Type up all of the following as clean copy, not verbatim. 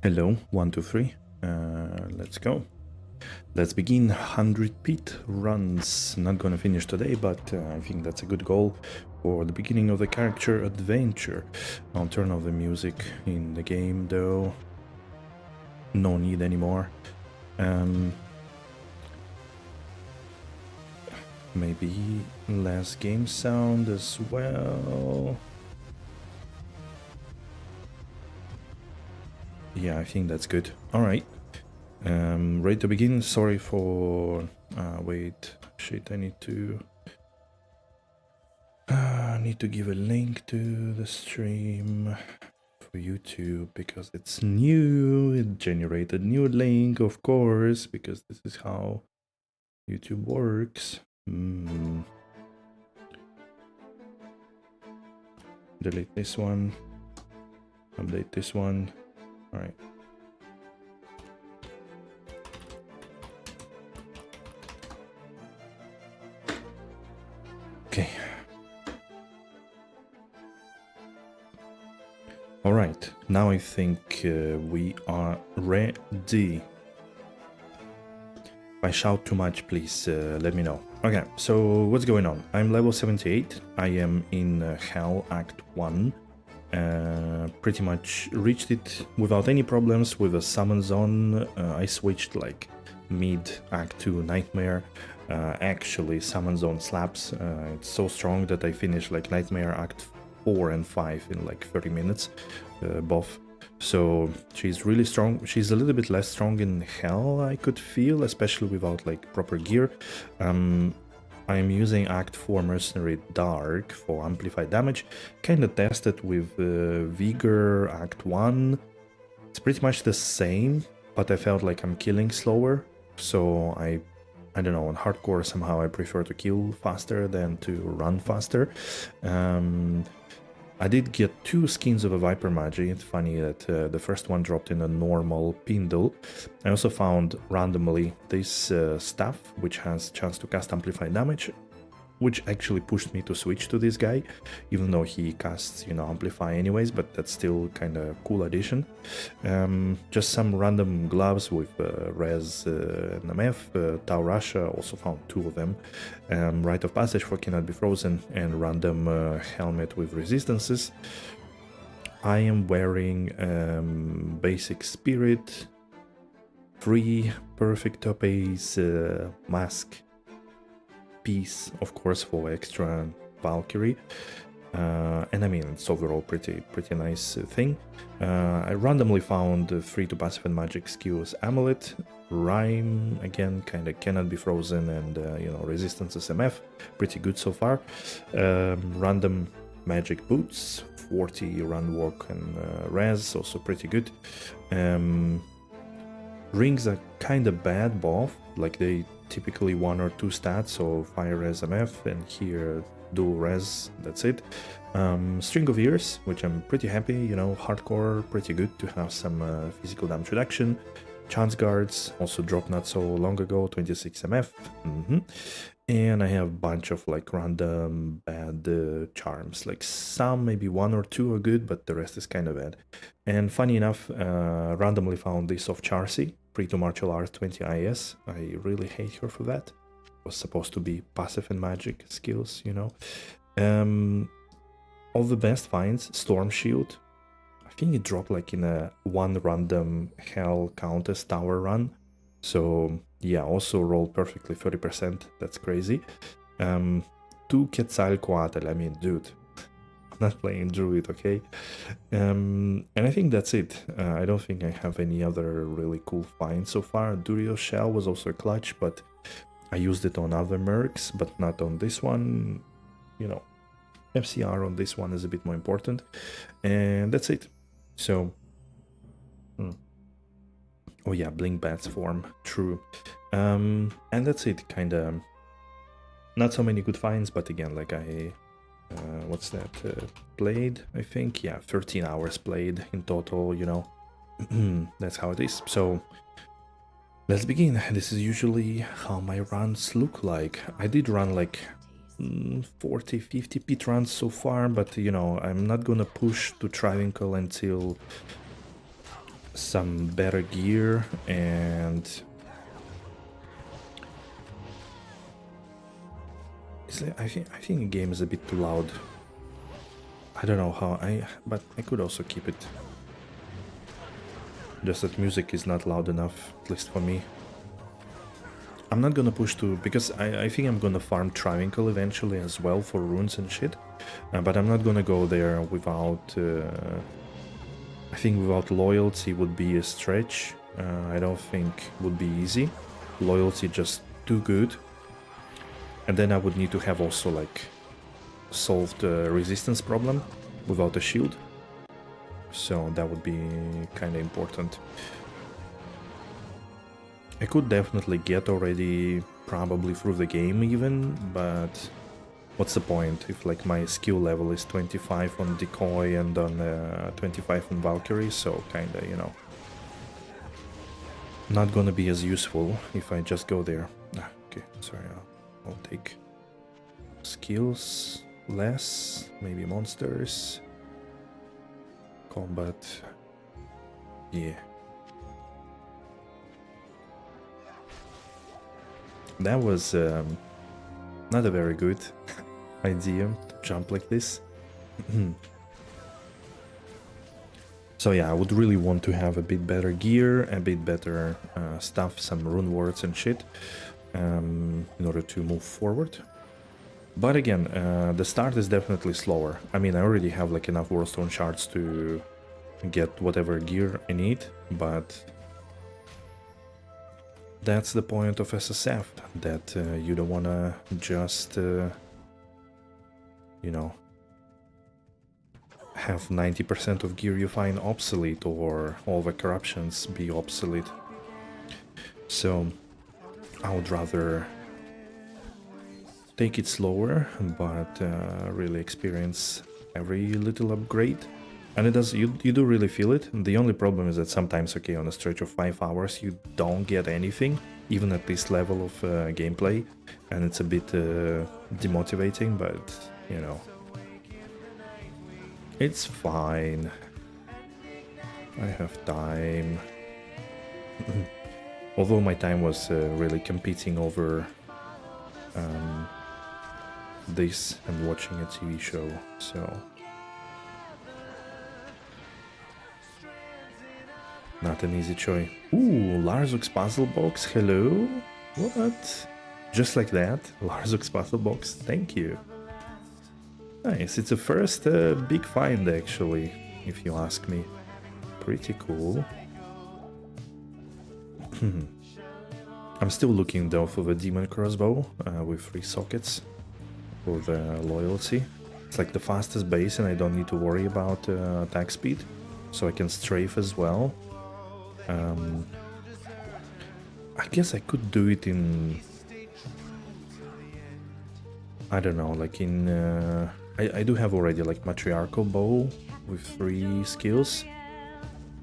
Hello, 1, 2, 3. Let's go. Let's begin 100 pit runs. Not gonna finish today, but I think that's a good goal for the beginning of the character adventure. I'll turn off the music in the game though. No need anymore. Maybe less game sound as well. Yeah, I think that's good. Alright. Ready to begin. Sorry for... wait. Shit, I need to give a link to the stream for YouTube because it's new. It generated new link, of course, because this is how YouTube works. Delete this one. Update this one. Alright. Okay. Alright, now I think we are ready. If I shout too much, please let me know. Okay, so what's going on? I'm level 78. I am in Hell Act 1. Pretty much reached it without any problems with a summon zone. I switched like mid Act 2 Nightmare. Actually, summon zone slaps. It's so strong that I finished like Nightmare Act 4 and 5 in like 30 minutes, both. So she's really strong. She's a little bit less strong in Hell, I could feel, especially without like proper gear. I'm using Act 4 Mercenary Dark for amplified damage. Kinda tested with Vigor Act 1. It's pretty much the same, but I felt like I'm killing slower. So I don't know, on hardcore somehow I prefer to kill faster than to run faster. I did get 2 skins of a Viper Magi. It's funny that the first one dropped in a normal Pindle. I also found randomly this staff, which has chance to cast amplified damage, which actually pushed me to switch to this guy, even though he casts, you know, amplify anyways, but that's still kind of cool addition. Just some random gloves with Res and MF. Tau Russia, also found 2 of them. Rite of Passage for Cannot Be Frozen, and random helmet with resistances. I am wearing Basic Spirit, 3 Perfect Topaz mask piece, of course, for extra Valkyrie, and I mean it's overall pretty nice thing. I randomly found 3 to passive and magic skills Amulet, Rhyme, again kinda Cannot Be Frozen, and you know, Resistances MF, pretty good so far. Random magic boots, 40 run walk and res, also pretty good. Rings are kinda bad both, like they typically 1 or 2 stats, so fire res MF, and here dual res, that's it. String of Ears, which I'm pretty happy, you know, hardcore, pretty good to have some physical damage reduction. Chance Guards, also dropped not so long ago, 26 MF. And I have a bunch of like random bad charms, like some, maybe 1 or 2 are good, but the rest is kind of bad. And funny enough, randomly found this of Charcy, free to martial arts 20 IS. I really hate her for that. It was supposed to be passive and magic skills, you know. All the best finds, Storm Shield. I think it dropped like in a 1 random Hell Countess tower run. So yeah, also rolled perfectly 30%, that's crazy. 2 Quetzalcoatl, I mean, dude, I'm not playing Druid, okay? And I think that's it. I don't think I have any other really cool finds so far. Durio Shell was also a clutch, but I used it on other mercs, but not on this one. You know, FCR on this one is a bit more important. And that's it. So... Oh yeah, Blink Bats form, true. And that's it, kinda. Not so many good finds, but again, like I... what's that? Played, I think? Yeah, 13 hours played in total, you know. That's how it is. So, let's begin. This is usually how my runs look like. I did run like 40-50 pit runs so far, but you know, I'm not gonna push to Trivinkle until some better gear, and I think the game is a bit too loud. I don't know how but I could also keep it. Just that music is not loud enough, at least for me. I'm not gonna push to, because I think I'm gonna farm Triwinkle eventually as well for runes and shit. But I'm not gonna go there without... I think without loyalty would be a stretch. I don't think would be easy. Loyalty just too good. And then I would need to have also like solved the resistance problem without a shield. So that would be kind of important. I could definitely get already probably through the game even, but what's the point if like my skill level is 25 on Decoy and on 25 on Valkyrie, so kinda, you know, not gonna be as useful if I just go there. Okay, sorry, I'll take skills less, maybe monsters, combat, yeah. That was not a very good idea to jump like this. So yeah, I would really want to have a bit better gear, a bit better stuff, some rune words and shit, in order to move forward. But again, the start is definitely slower. I mean, I already have like enough Warstone shards to get whatever gear I need, but that's the point of SSF, that you don't wanna just, you know, have 90% of gear you find obsolete, or all the corruptions be obsolete. So I would rather take it slower, but really experience every little upgrade. And it does, you do really feel it. The only problem is that sometimes, okay, on a stretch of 5 hours you don't get anything, even at this level of gameplay, and it's a bit demotivating, but, you know, it's fine. I have time. Although my time was really competing over this and watching a TV show, so... not an easy choice. Ooh, Larzuk's puzzle box, hello? What? Just like that? Larzuk's puzzle box, thank you. Nice, it's a first big find actually, if you ask me. Pretty cool. I'm still looking though for the demon crossbow with 3 sockets for the loyalty. It's like the fastest base and I don't need to worry about attack speed, so I can strafe as well. I guess I could do it in... I don't know, like in... I do have already like matriarchal bow with 3 skills,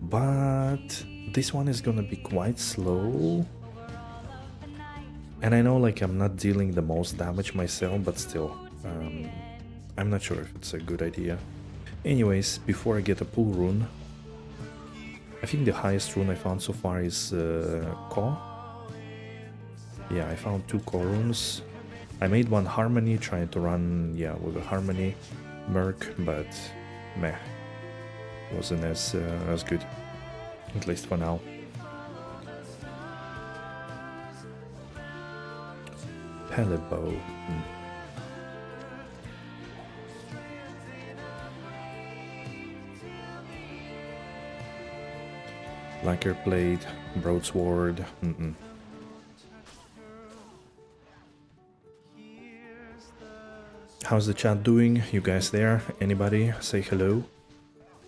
but this one is gonna be quite slow. And I know like I'm not dealing the most damage myself, but still, I'm not sure if it's a good idea. Anyways, before I get a pull rune, I think the highest rune I found so far is Ko. Yeah, I found 2 Ko runes. I made 1 Harmony, trying to run, yeah, with a Harmony Merc, but meh, wasn't as good, at least for now. Pellet bow. Lacquer plate, broadsword. How's the chat doing? You guys there? Anybody say hello,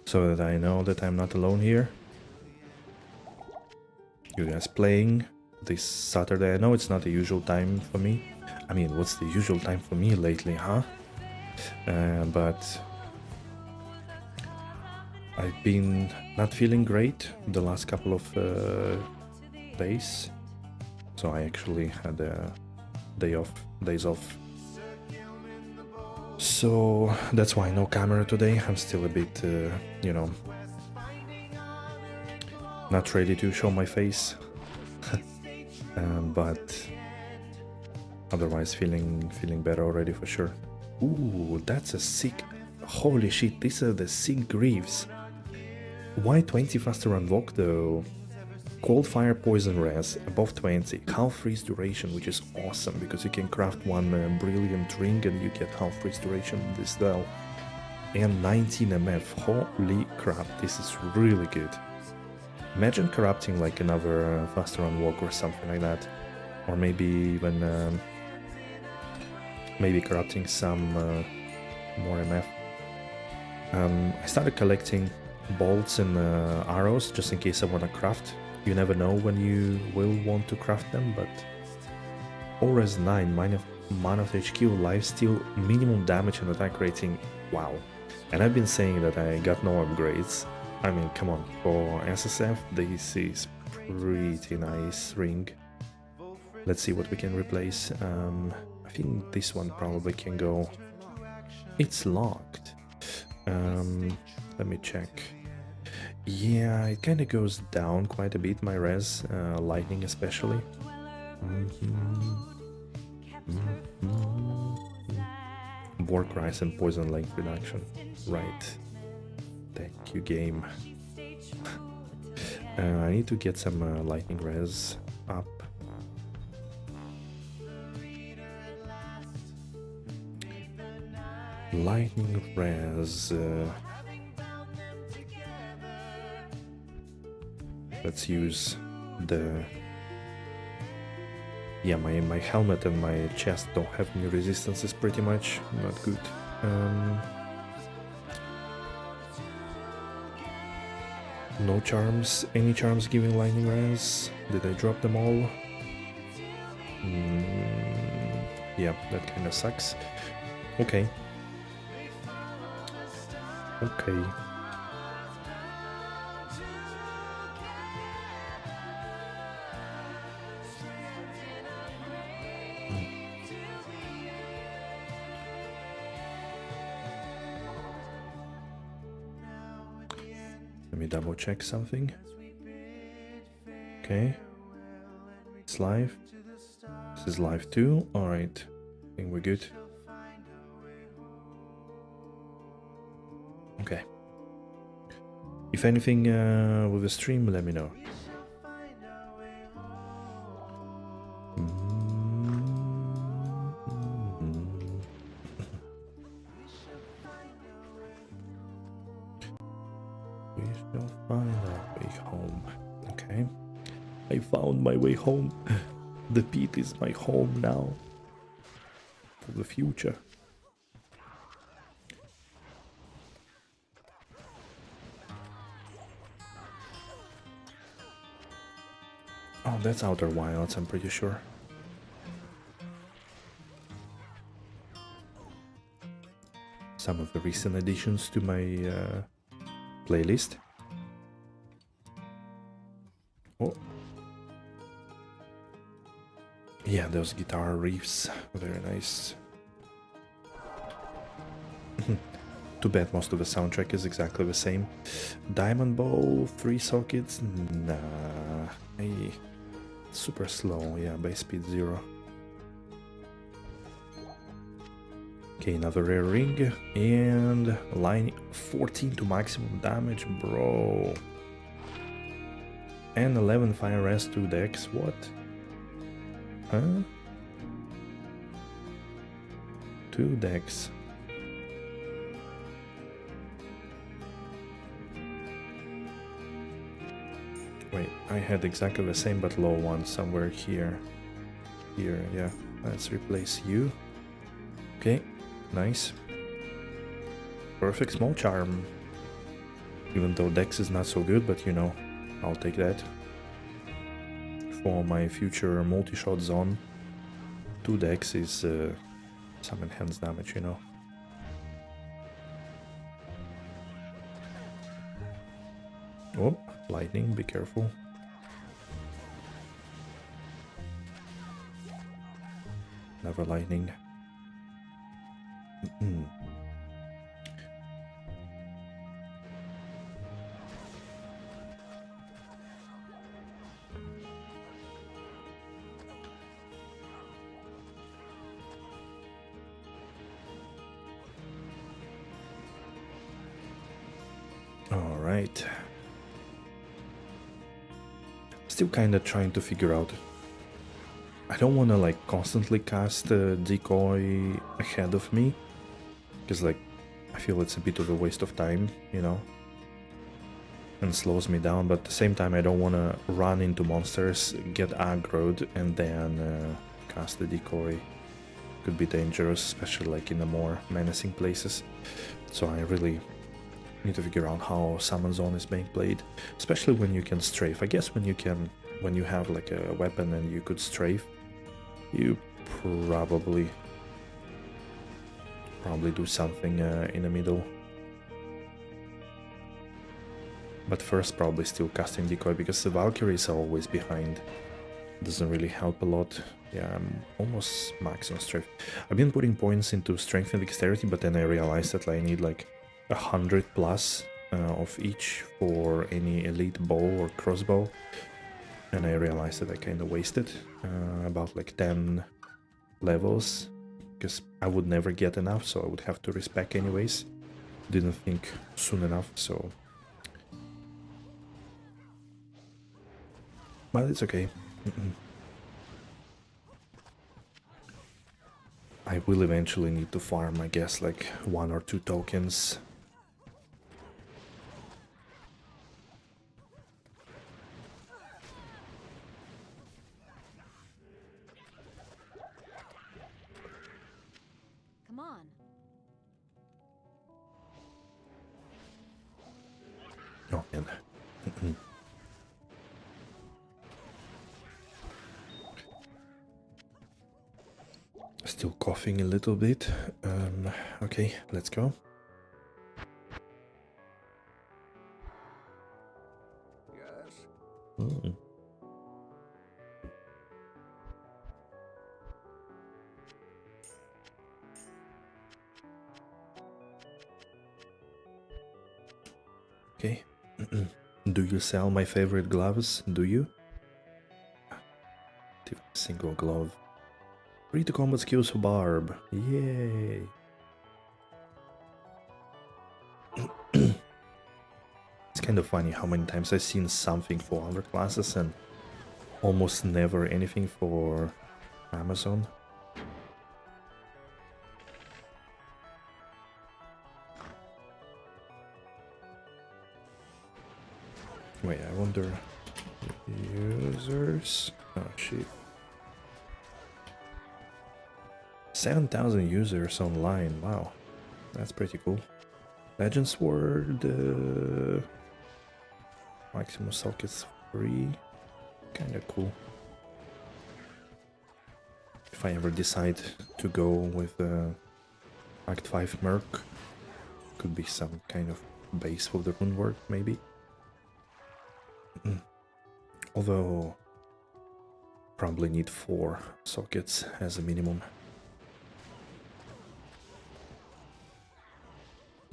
so that I know that I'm not alone here. You guys playing this Saturday? I know it's not the usual time for me. I mean, what's the usual time for me lately, huh? But I've been not feeling great the last couple of days, so I actually had a days off. So that's why no camera today. I'm still a bit, you know, Not ready to show my face, but otherwise feeling better already for sure. Ooh, that's a sick. Holy shit, these are the sick greaves. Why 20 faster unlock though? Cold fire poison res above 20, half freeze duration, which is awesome because you can craft one brilliant ring and you get half freeze duration in this style. And 19 MF, holy crap, this is really good. Imagine corrupting like another faster unlock or something like that, or maybe even maybe corrupting some more MF. I started collecting bolts and arrows just in case I want to craft. You never know when you will want to craft them, but Aura's 9, mana of HQ, lifesteal, minimum damage and attack rating, wow. And I've been saying that I got no upgrades. I mean, come on, for SSF this is pretty nice ring. Let's see what we can replace. I think this one probably can go. It's locked. Let me check. Yeah, it kind of goes down quite a bit, my res, lightning especially. Work rise and poison length reduction. Right. Thank you, game. I need to get some lightning res up. Lightning res. Let's use the... Yeah, my helmet and my chest don't have any resistances pretty much. Not good. No charms. Any charms giving lightning res? Did I drop them all? Yeah, that kind of sucks. Okay. Okay. Let me double check something. Okay. It's live. This is live too. Alright. I think we're good. Okay. If anything with the stream, let me know. We shall find our way home. Okay. I found my way home. The pit is my home now. For the future. Oh, that's Outer Wilds, I'm pretty sure. Some of the recent additions to my playlist. Oh. Yeah, those guitar riffs, very nice. Too bad most of the soundtrack is exactly the same. Diamond bow, 3 sockets, nah. Hey, super slow, yeah, base speed 0. Okay, another rare ring, and line 14 to maximum damage, bro. And 11 fire res 2 decks, what? Huh? 2 decks. Wait, I had exactly the same but low one somewhere here. Here, yeah. Let's replace you. Okay, nice. Perfect small charm. Even though Dex is not so good, but you know, I'll take that. For my future multi-shot zone, 2 Dex is some enhanced damage, you know. Oh, lightning, be careful. Never lightning. Alright. Still kinda trying to figure out. I don't wanna like constantly cast a decoy ahead of me. Because like, I feel it's a bit of a waste of time, you know? And slows me down, but at the same time I don't wanna run into monsters, get aggroed, and then cast the decoy. Could be dangerous, especially like in the more menacing places. So I really need to figure out how Summon Zone is being played, especially when you can strafe. I guess when you have like a weapon and you could strafe, you probably do something in the middle. But first probably still casting decoy, because the Valkyries are always behind. Doesn't really help a lot. Yeah, I'm almost max on strength. I've been putting points into strength and dexterity, but then I realized that I need like 100 plus of each for any elite bow or crossbow. And I realized that I kind of wasted about like 10 levels, because I would never get enough, so I would have to respec anyways. Didn't think soon enough, so... But it's okay. I will eventually need to farm, I guess, like 1 or 2 tokens. Come on. Oh, man. Still coughing a little bit. Okay, let's go. Yes. Okay. Do you sell my favorite gloves? Do you? Single glove. Read the combat skills for Barb. Yay! It's kind of funny how many times I've seen something for other classes and almost never anything for Amazon. Wait, I wonder... Users... Oh, shit. 7,000 users online, wow. That's pretty cool. Legend Sword... Maximum sockets 3. Kinda cool. If I ever decide to go with Act 5 Merc, could be some kind of base for the rune work, maybe. Although, probably need 4 sockets as a minimum.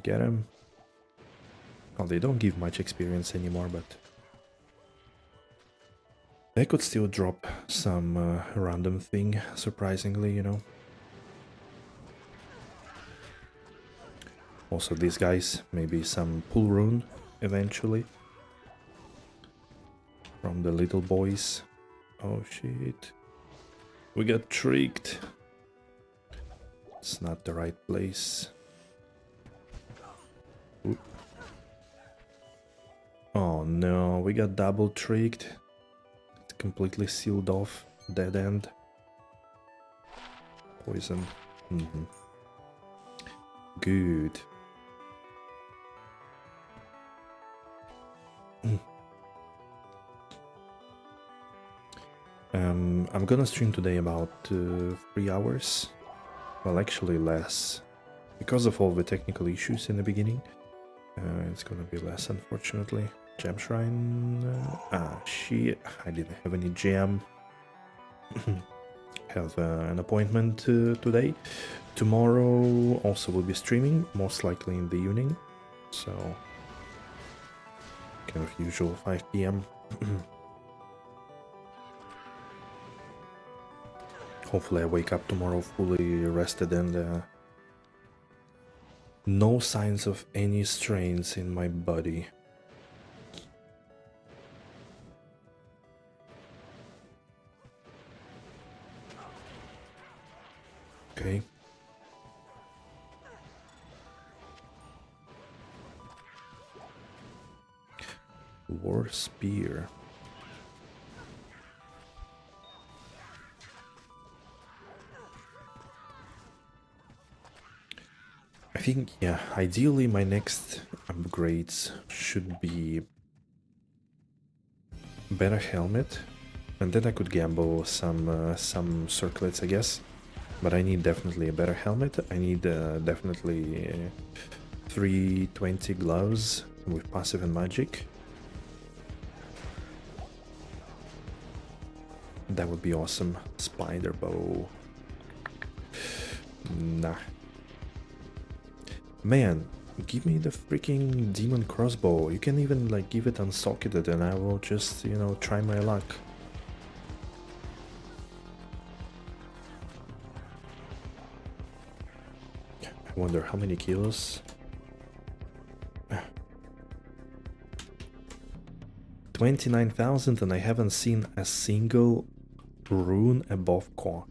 Get him. Oh, they don't give much experience anymore, but they could still drop some random thing, surprisingly, you know. Also these guys, maybe some pull rune eventually. From the little boys. Oh shit. We got tricked. It's not the right place. Oop. Oh no, we got double tricked. It's completely sealed off. Dead end. Poison. Good. I'm gonna stream today about 3 hours. Well, actually less. Because of all the technical issues in the beginning. It's gonna be less, unfortunately. Gem Shrine... shit. I didn't have any gem. Have an appointment today. Tomorrow also will be streaming, most likely in the evening. So... kind of usual 5 PM. Hopefully I wake up tomorrow fully rested and no signs of any strains in my body. Okay. War Spear. I think, yeah, ideally my next upgrades should be better helmet, and then I could gamble some circlets, I guess. But I need definitely a better helmet. I need definitely 320 gloves with passive and magic. That would be awesome. Spider bow. Nah. Man, give me the freaking demon crossbow. You can even like give it unsocketed and I will just, you know, try my luck. I wonder how many kilos. 29,000 and I haven't seen a single rune above core.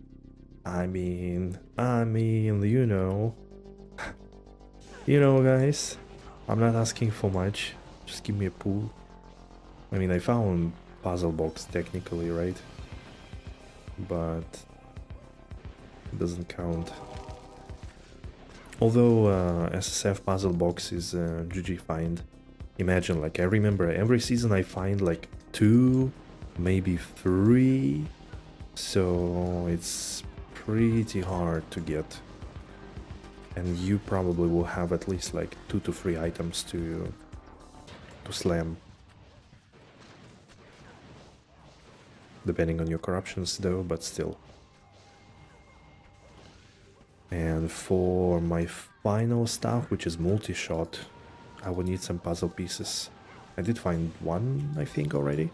I mean, you know. You know, guys, I'm not asking for much. Just give me a pool. I mean, I found puzzle box technically, right? But it doesn't count. Although SSF puzzle box is GG find. Imagine, like, I remember every season I find like 2, maybe 3. So it's pretty hard to get. And you probably will have at least like 2 to 3 items to slam. Depending on your corruptions though, but still. And for my final stuff, which is multi-shot, I will need some puzzle pieces. I did find one, I think, already.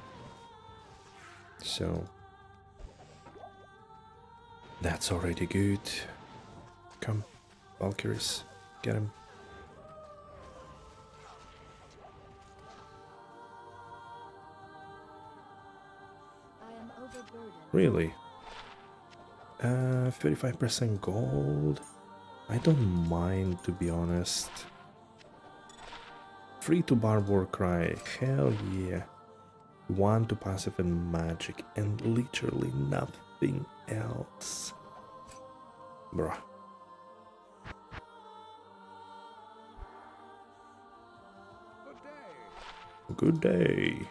So that's already good. Come. Valkyries, get him. Really? 35% gold? I don't mind, to be honest. Free to Barb War Cry, hell yeah. 1 to passive and magic, and literally nothing else. Bruh. Good day.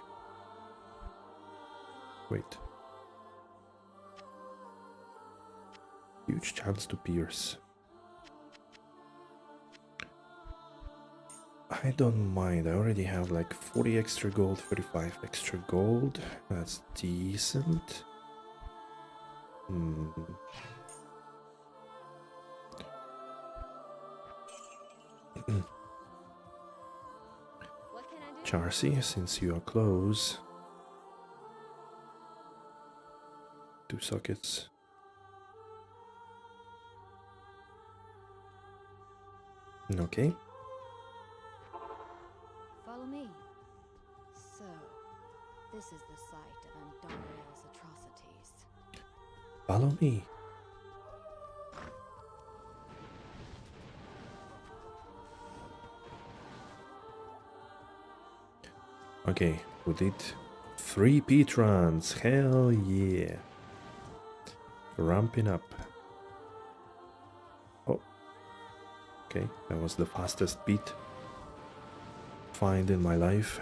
Wait. Huge chance to pierce. I don't mind. I already have like 40 extra gold, 35 extra gold. That's decent. Charcy, since you are close. 2 sockets. Okay. Follow me. So, this is the site of Andariel's atrocities. Follow me. Okay, we did 3 P-trons. Hell yeah. Ramping up. Oh. Okay, that was the fastest beat find in my life.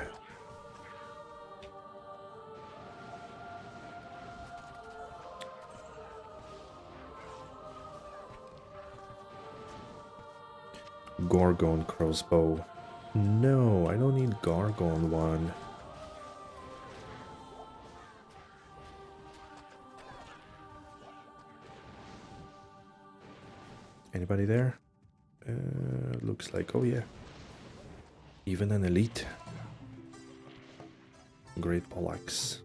Gorgon crossbow. No, I don't need Gorgon one. Anybody there? Looks like, oh yeah. Even an elite. Great poleaxe.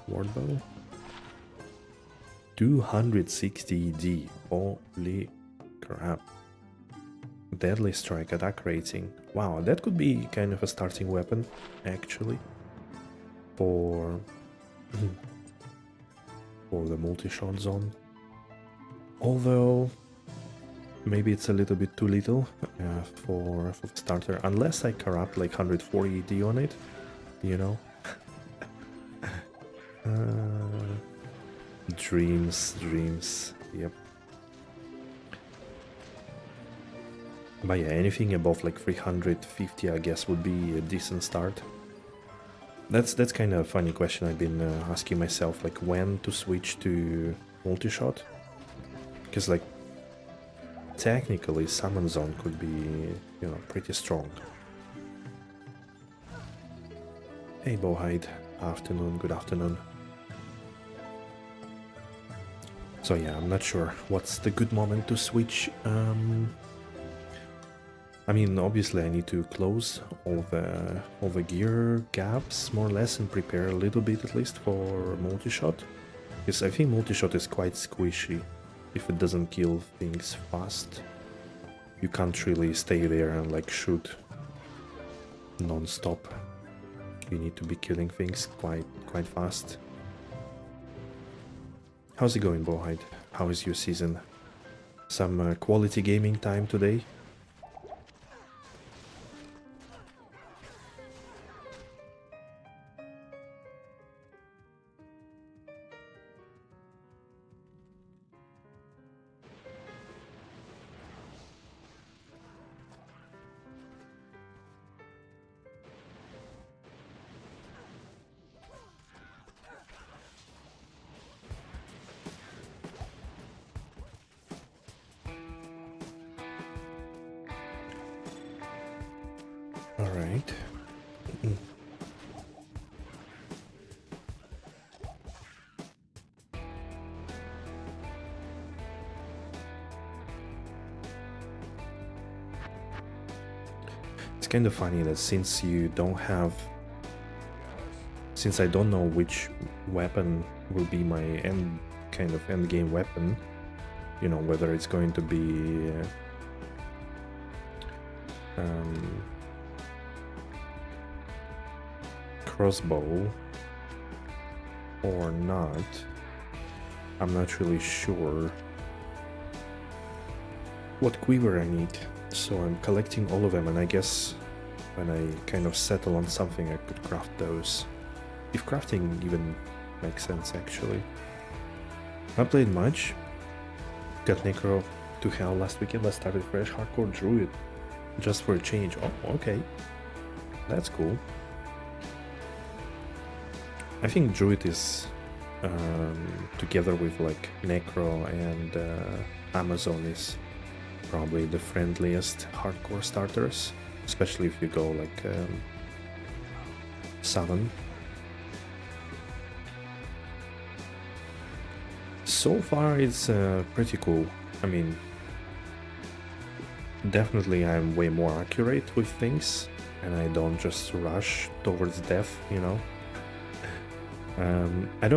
Wardbow. 260 ED. Holy crap. Deadly strike attack rating. Wow, that could be kind of a starting weapon, actually, for the multi-shot zone. Although maybe it's a little bit too little for starter, unless I corrupt like 140 ED on it, you know. Dreams, yep. But yeah, anything above like 350 I guess would be a decent start. That's kind of a funny question I've been asking myself, like when to switch to multi-shot, because like technically summon zone could be, you know, pretty strong. Hey Bowhide, afternoon, good afternoon. So yeah, I'm not sure what's the good moment to switch. I mean, obviously I need to close all the gear gaps more or less and prepare a little bit at least for multi-shot, because I think multi-shot is quite squishy. If it doesn't kill things fast, you can't really stay there and like shoot non-stop. You need to be killing things quite fast. How's it going, Bowhide? How is your season? Some quality gaming time today? Alright. It's kind of funny that since I don't know which weapon will be my end game weapon, you know, whether it's going to be crossbow or not, I'm not really sure what quiver I need. So I'm collecting all of them, and I guess when I kind of settle on something I could craft those. If crafting even makes sense, actually. Not played much. Got Necro to hell last weekend. I started fresh hardcore druid just for a change. Oh, okay. That's cool. I think druid is together with like Necro and Amazon is probably the friendliest hardcore starters, especially if you go like summon. So far it's pretty cool. I mean, definitely I'm way more accurate with things and I don't just rush towards death, you know. I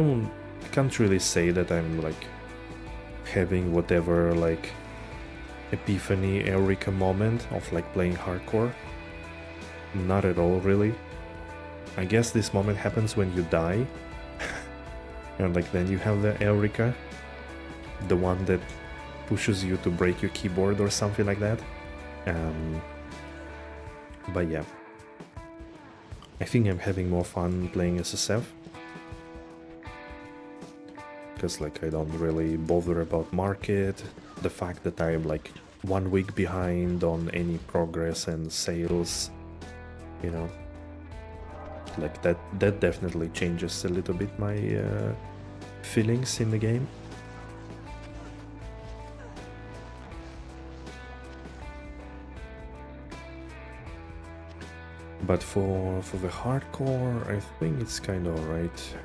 can't really say that I'm like having whatever like epiphany eureka moment of like playing hardcore. Not at all, really. I guess this moment happens when you die and like then you have the eureka, the one that pushes you to break your keyboard or something like that. But yeah, I think I'm having more fun playing SSF because like I don't really bother about market, the fact that I'm like 1 week behind on any progress and sales, you know, like that definitely changes a little bit my feelings in the game. But for the hardcore, I think it's kind of alright.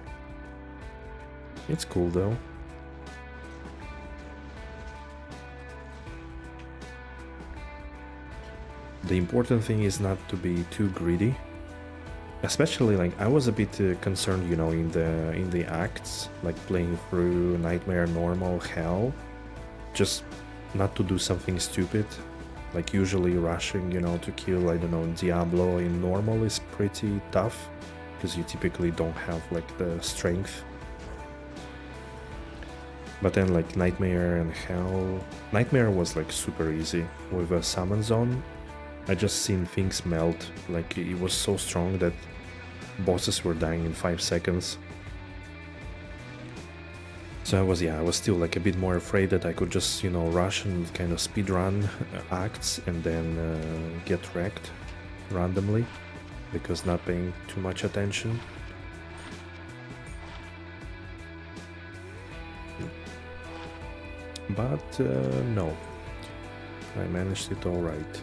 It's cool though. The important thing is not to be too greedy, Especially like I was a bit concerned, you know, in the acts, like playing through Nightmare, Normal, Hell, just not to do something stupid. Like usually rushing, you know, to kill, I don't know, Diablo in Normal is pretty tough because you typically don't have like the strength. But then like Nightmare and Hell, Nightmare was like super easy with a summon zone. I just seen things melt, like it was so strong that bosses were dying in 5 seconds. So I was still like a bit more afraid that I could just, you know, rush and kind of speedrun acts and then get wrecked randomly because not paying too much attention. But no, I managed it all right.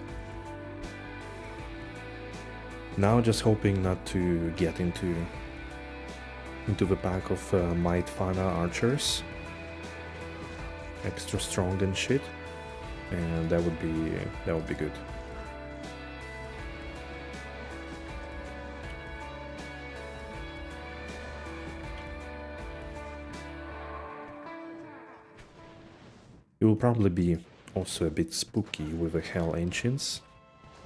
Now just hoping not to get into the pack of Might Fana archers. Extra strong and shit. And that would be good. It will probably be also a bit spooky with the Hell Ancients.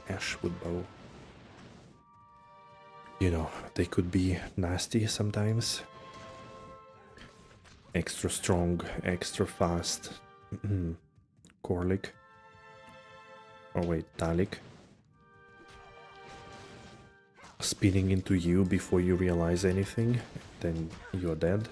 Ashwood Bow. You know, they could be nasty sometimes. Extra strong, extra fast. Korlik. Oh wait, Talik. Spinning into you before you realize anything, then you're dead.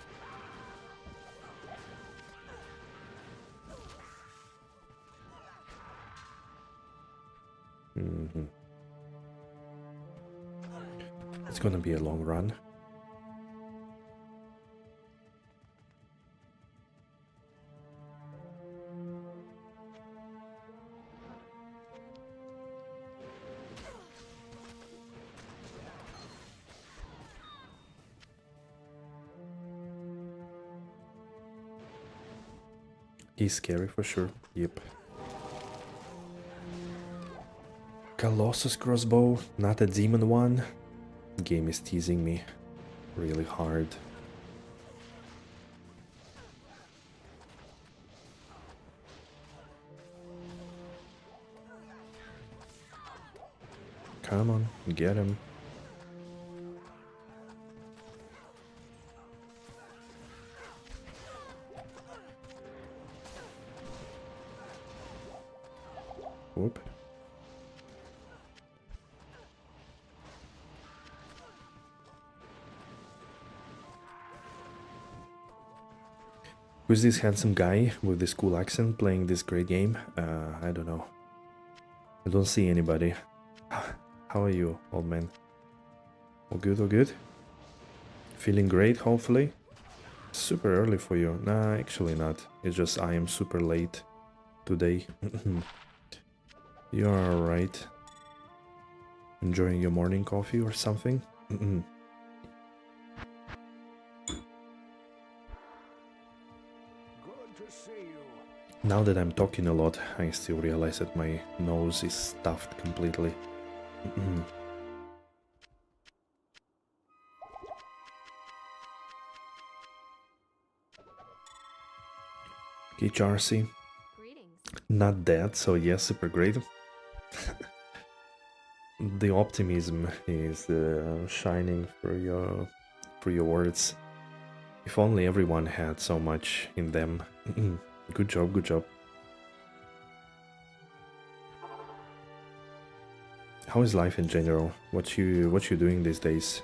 It's gonna be a long run. He's scary for sure, yep. Colossus crossbow, not a demon one. Game is teasing me really hard. Come on, get him. Whoop. Who's this handsome guy with this cool accent playing this great game? I don't know. I don't see anybody. How are you, old man? All good, all good? Feeling great, hopefully? Super early for you. Nah, actually not. It's just I am super late today. You're alright. Enjoying your morning coffee or something? Now that I'm talking a lot, I still realize that my nose is stuffed completely. Okay, Charcy. Not dead, so yes, super great. The optimism is shining through your words. If only everyone had so much in them. Good job, good job. How is life in general? What you doing these days?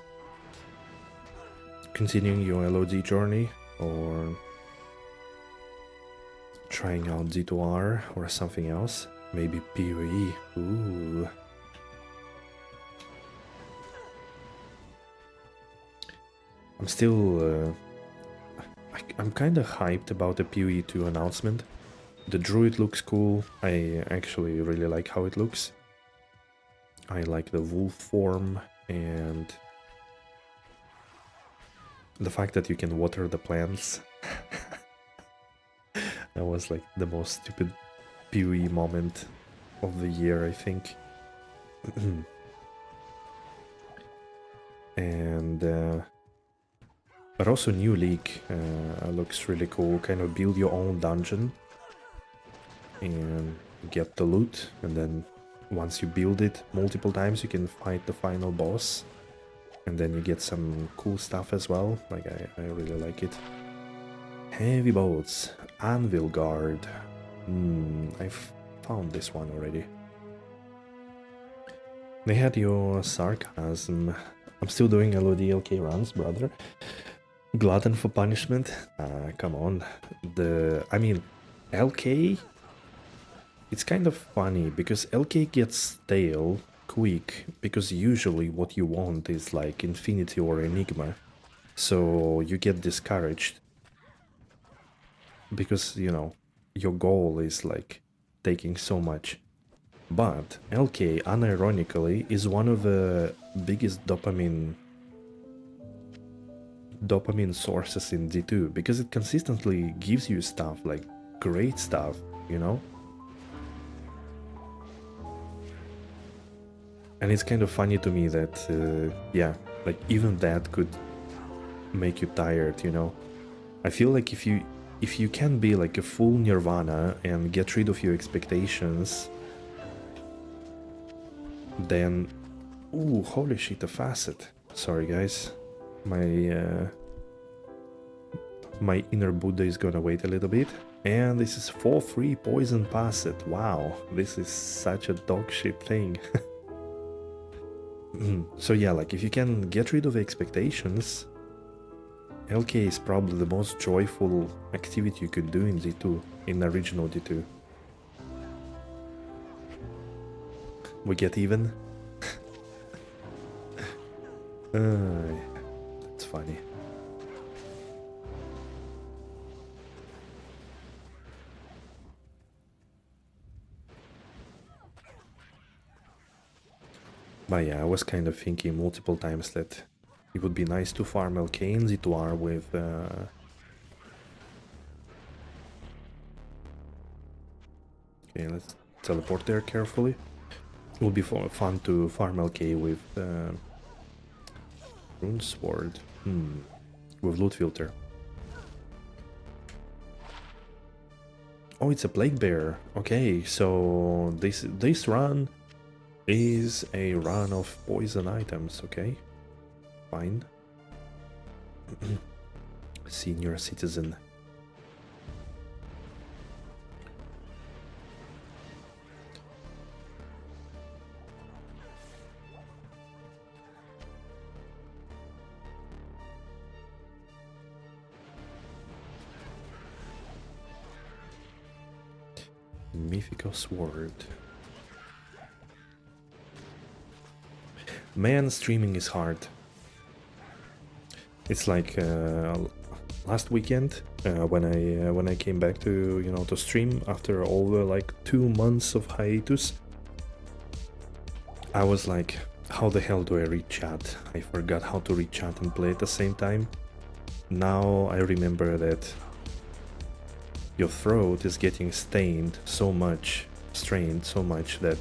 Continuing your LOD journey or trying out D2R or something else? Maybe PoE. Ooh. I'm still I'm kind of hyped about the PoE2 announcement. The druid looks cool. I actually really like how it looks. I like the wolf form and the fact that you can water the plants. That was like the most stupid PoE moment of the year, I think. And but also new league looks really cool. Kind of build your own dungeon and get the loot, and then once you build it multiple times you can fight the final boss, and then you get some cool stuff as well. Like I really like it. Heavy boats, anvil guard. I've found this one already. They had your sarcasm. I'm still doing LOD-LK runs, brother. Glutton for punishment? Come on. I mean, LK... It's kind of funny, because LK gets stale quick, because usually what you want is like Infinity or Enigma. So you get discouraged. Because, you know, your goal is like taking so much. But LK, unironically, is one of the biggest dopamine sources in D2, because it consistently gives you stuff, like great stuff, you know? And it's kind of funny to me that, yeah, like even that could make you tired, you know? I feel like if you can be like a full nirvana and get rid of your expectations, then... Ooh, holy shit, a facet. Sorry guys. My inner Buddha is gonna wait a little bit. And this is for free poison facet. Wow, this is such a dog shit thing. So yeah, like if you can get rid of expectations, LK is probably the most joyful activity you could do in D2, in original D2. We get even? That's funny. But yeah, I was kind of thinking multiple times that it would be nice to farm LK in Z2R with... Okay, let's teleport there carefully. It would be fun to farm LK with Rune Sword. With Loot Filter. Oh, it's a Plague Bear. Okay, so this run is a run of poison items, okay? Fine. Senior citizen. Mythical sword. Man, streaming is hard. It's like last weekend when I came back to to stream after over like 2 months of hiatus. I was like, how the hell do I read chat? I forgot how to read chat and play at the same time. Now I remember that your throat is getting strained so much that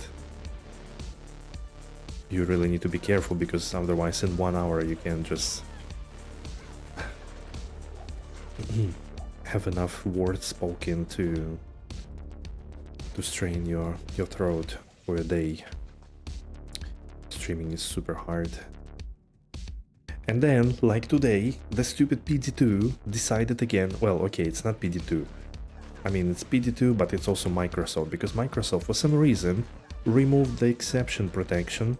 you really need to be careful, because otherwise in 1 hour you can just have enough words spoken to strain your throat for a day. Streaming is super hard. And then, like today, the stupid PD2 decided again, well, okay, it's not PD2. I mean, it's PD2, but it's also Microsoft, because Microsoft, for some reason, removed the exception protection,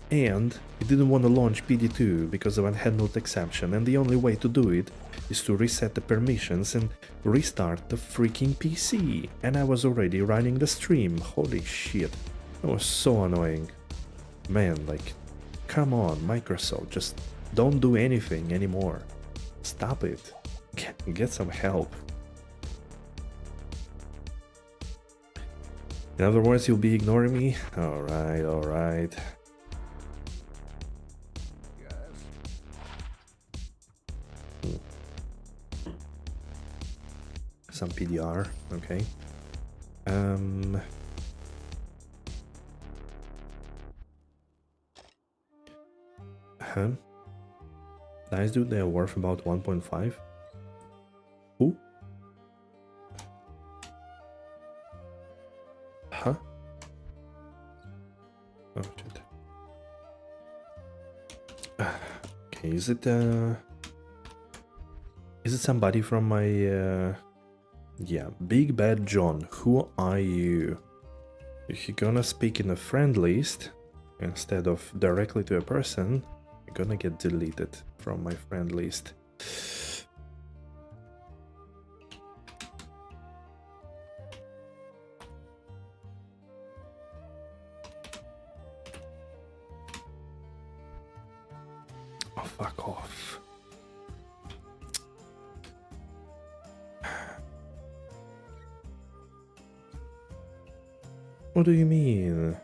and it didn't want to launch PD2 because of unhandled exception, and the only way to do it is to reset the permissions and restart the freaking PC. And I was already running the stream. Holy shit. That was so annoying. Man, like, come on, Microsoft, just don't do anything anymore. Stop it. Get some help. In other words, you'll be ignoring me? Alright, alright. Some PDR, okay. Huh? Nice dude, they are worth about 1.5. Who? Huh? Oh shit. Okay, is it somebody from my yeah, Big Bad John, who are you? If you're gonna speak in a friend list instead of directly to a person, you're gonna get deleted from my friend list. Oh, fuck off. What do you mean?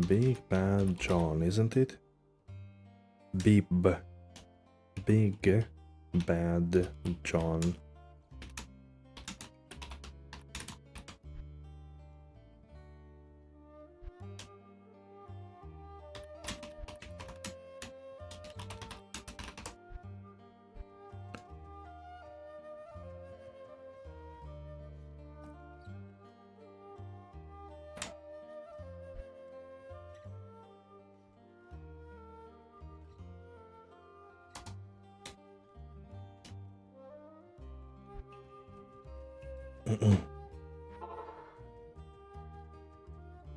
Big Bad John, isn't it? Bib. Big Bad John.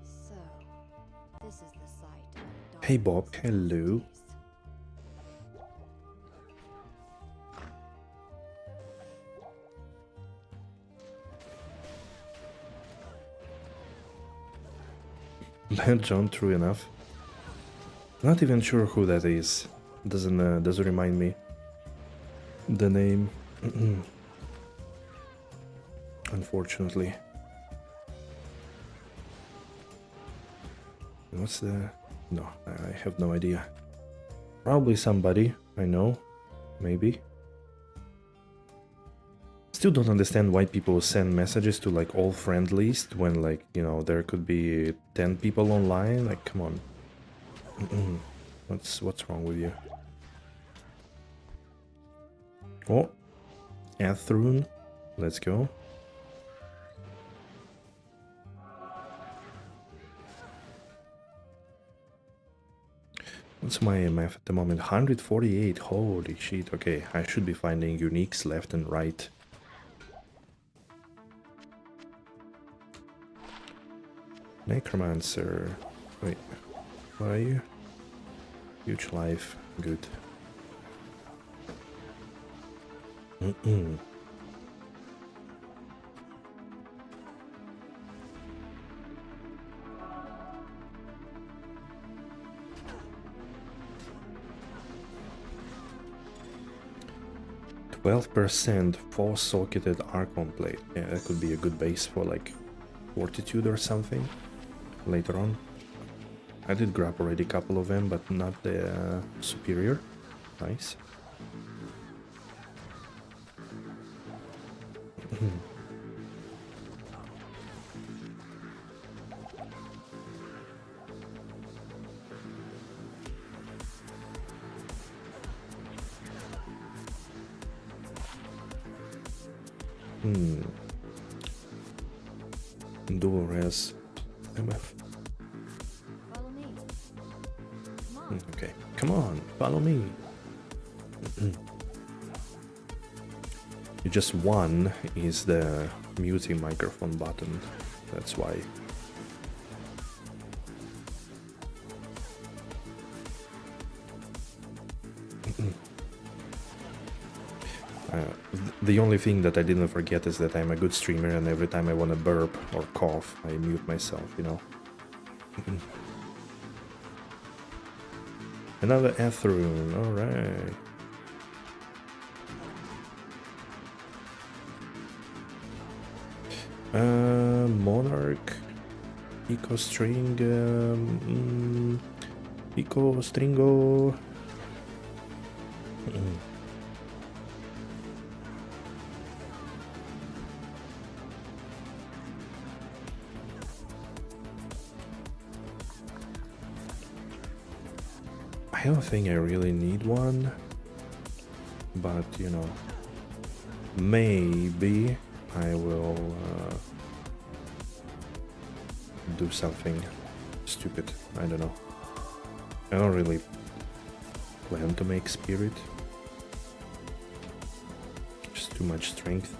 So, this is the site of Hey Bob, hello. Bad John, true enough. Not even sure who that is. Doesn't remind me. The name. Unfortunately. What's the... No, I have no idea. Probably somebody I know. Maybe. Still don't understand why people send messages to like all friend list when like, you know, there could be 10 people online. Like, come on. What's wrong with you? Oh, Athrun. Let's go. What's my MF at the moment? 148. Holy shit. Okay, I should be finding uniques left and right. Necromancer. Wait, what are you? Huge life. Good. 12% 4-socketed Archon plate. Yeah, that could be a good base for like Fortitude or something later on. I did grab already a couple of them, but not the superior. Nice. Dual res MF. Follow me. Come on. Okay, come on, follow me. Just one is the muting microphone button. That's why. The only thing that I didn't forget is that I'm a good streamer, and every time I want to burp or cough, I mute myself, you know. Another Athrun, alright. Monarch, Eco String, Eco Stringo. I don't think I really need one, but you know, maybe I will do something stupid. I don't know. I don't really plan to make spirit. Just too much strength.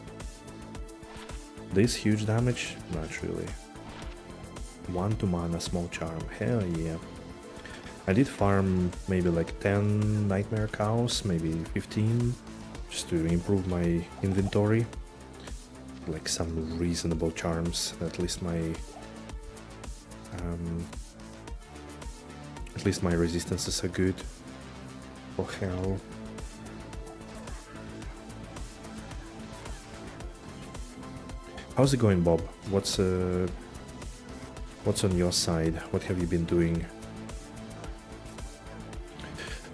This huge damage? Not really. 1 mana small charm. Hell yeah. I did farm maybe like 10 nightmare cows, maybe 15, just to improve my inventory. Like some reasonable charms, at least my resistances are good. For hell. How's it going, Bob? What's on your side? What have you been doing?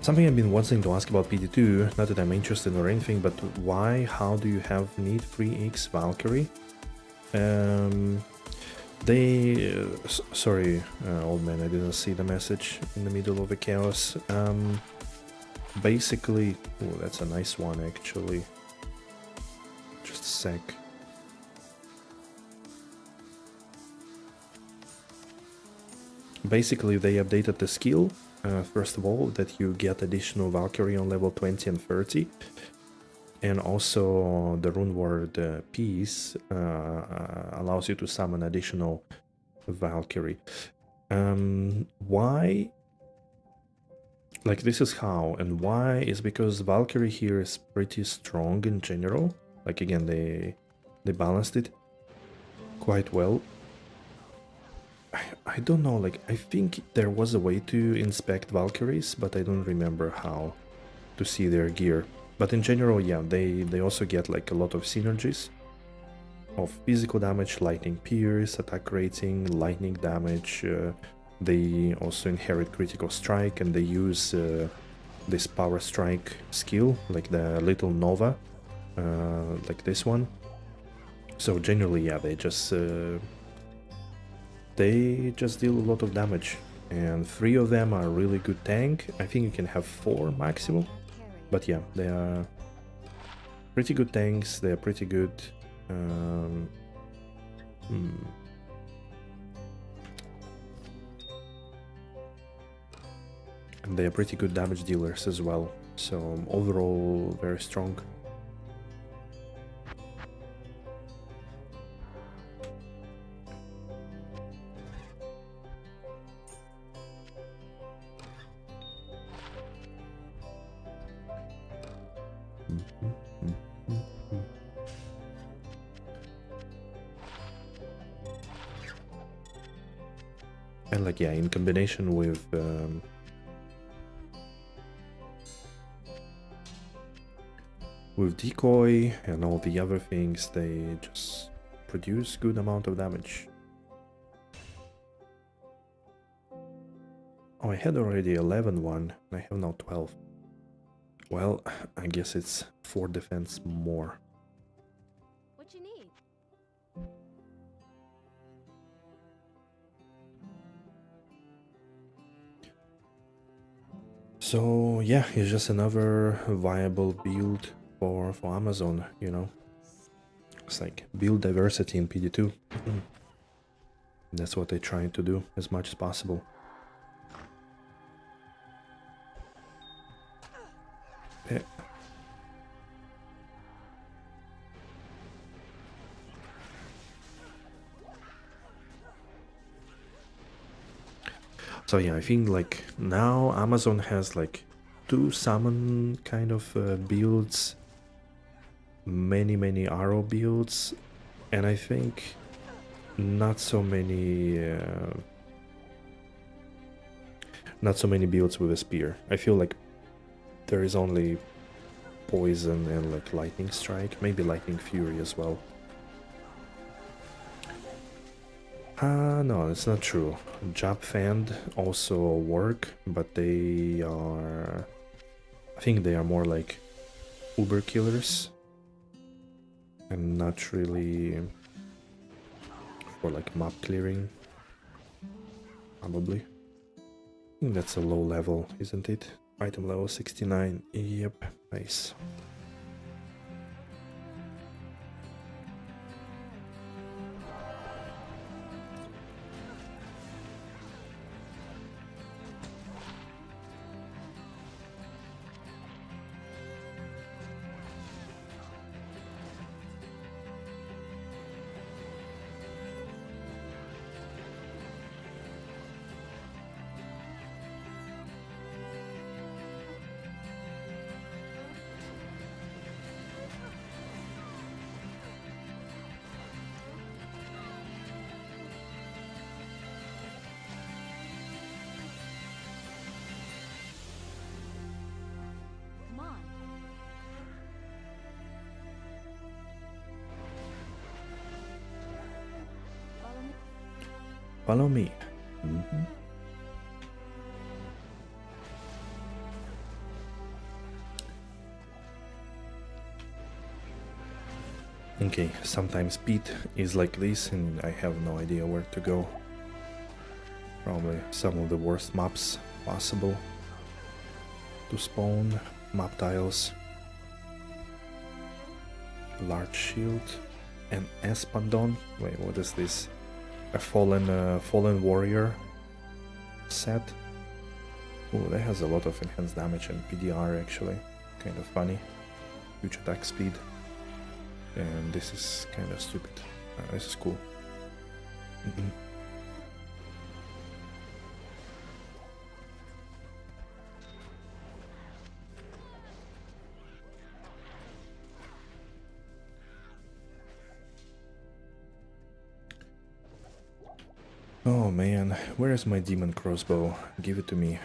Something I've been wanting to ask about PD2, not that I'm interested or anything, but why, how do you have need 3x Valkyrie? Sorry, old man, I didn't see the message in the middle of the chaos. Basically, oh, that's a nice one actually. Just a sec. Basically, they updated the skill. First of all, that you get additional Valkyrie on level 20 and 30, and also the runewizard piece allows you to summon additional Valkyrie. Why? Like, this is how and why is because Valkyrie here is pretty strong in general. Like, again, they balanced it quite well. I don't know, like, I think there was a way to inspect Valkyries, but I don't remember how to see their gear. But in general, yeah, they also get like a lot of synergies of physical damage, lightning pierce, attack rating, lightning damage. They also inherit critical strike, and they use this power strike skill, like the little Nova, like this one. So generally, yeah, they just deal a lot of damage, and 3 of them are really good tank. I think you can have 4 maximum, but yeah, they are pretty good tanks. They are pretty good and they are pretty good damage dealers as well, so overall very strong. And like, yeah, in combination with decoy and all the other things, they just produce good amount of damage. Oh, I had already 11 one, and I have now 12. Well, I guess it's 4 defense more. What you need? So yeah, it's just another viable build for Amazon, you know. It's like build diversity in PD2. That's what they're trying to do as much as possible. Yeah. So yeah, I think like now Amazon has like 2 summon kind of builds, many arrow builds, and I think not so many builds with a spear. I feel like there is only poison and like lightning strike, maybe lightning fury as well. No, it's not true. Jab Fand also work, but they are... I think they are more like Uber killers, and not really for like map clearing, probably. think that's a low level, isn't it? Item level 69. Yep, nice. Come on. Follow me. Follow me. Mhm. Okay, sometimes speed is like this and I have no idea where to go. Probably some of the worst maps possible to spawn. Map tiles. Large shield. An Espadon. Wait, what is this? A fallen warrior set. Oh, that has a lot of enhanced damage and PDR actually. Kind of funny. Huge attack speed. And this is kind of stupid. This is cool. Oh man, where is my demon crossbow? Give it to me.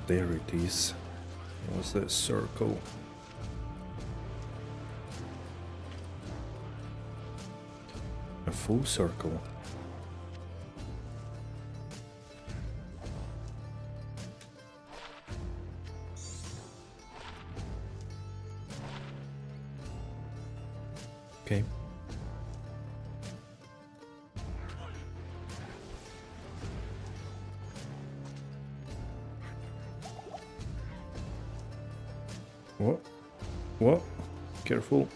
There it is. What's the circle? A full circle. Okay. What? What? Careful.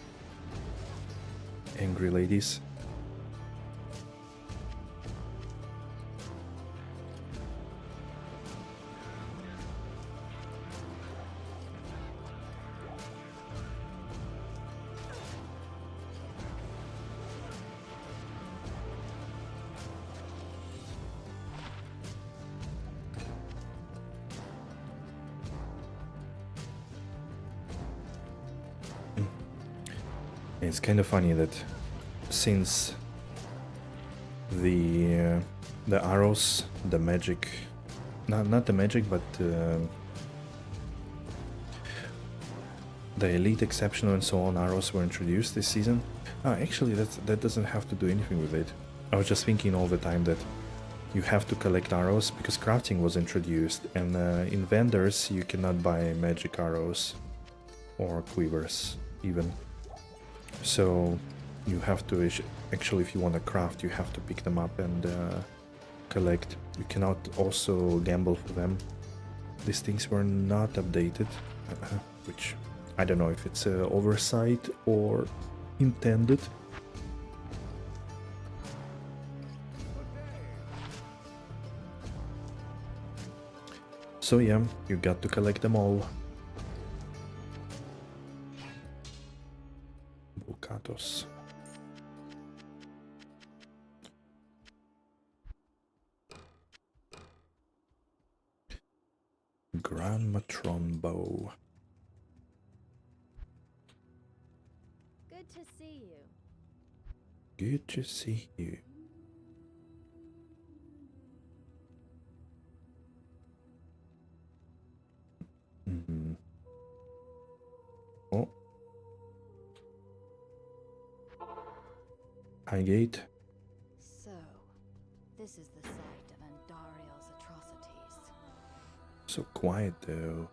Angry ladies. It's kind of funny that since the arrows, the magic, not the magic, but the elite, exceptional, and so on arrows were introduced this season. Actually, that doesn't have to do anything with it. I was just thinking all the time that you have to collect arrows because crafting was introduced, and in vendors you cannot buy magic arrows or quivers even. So you have to actually, if you want to craft, you have to pick them up and collect. You cannot also gamble for them. These things were not updated, which I don't know if it's oversight or intended. So yeah, you got to collect them all. Bucatos. Grammatron bow. Good to see you. Good to see you. Mm-hmm. Oh. Highgate. So, this is the site of Andariel's atrocities. So quiet though.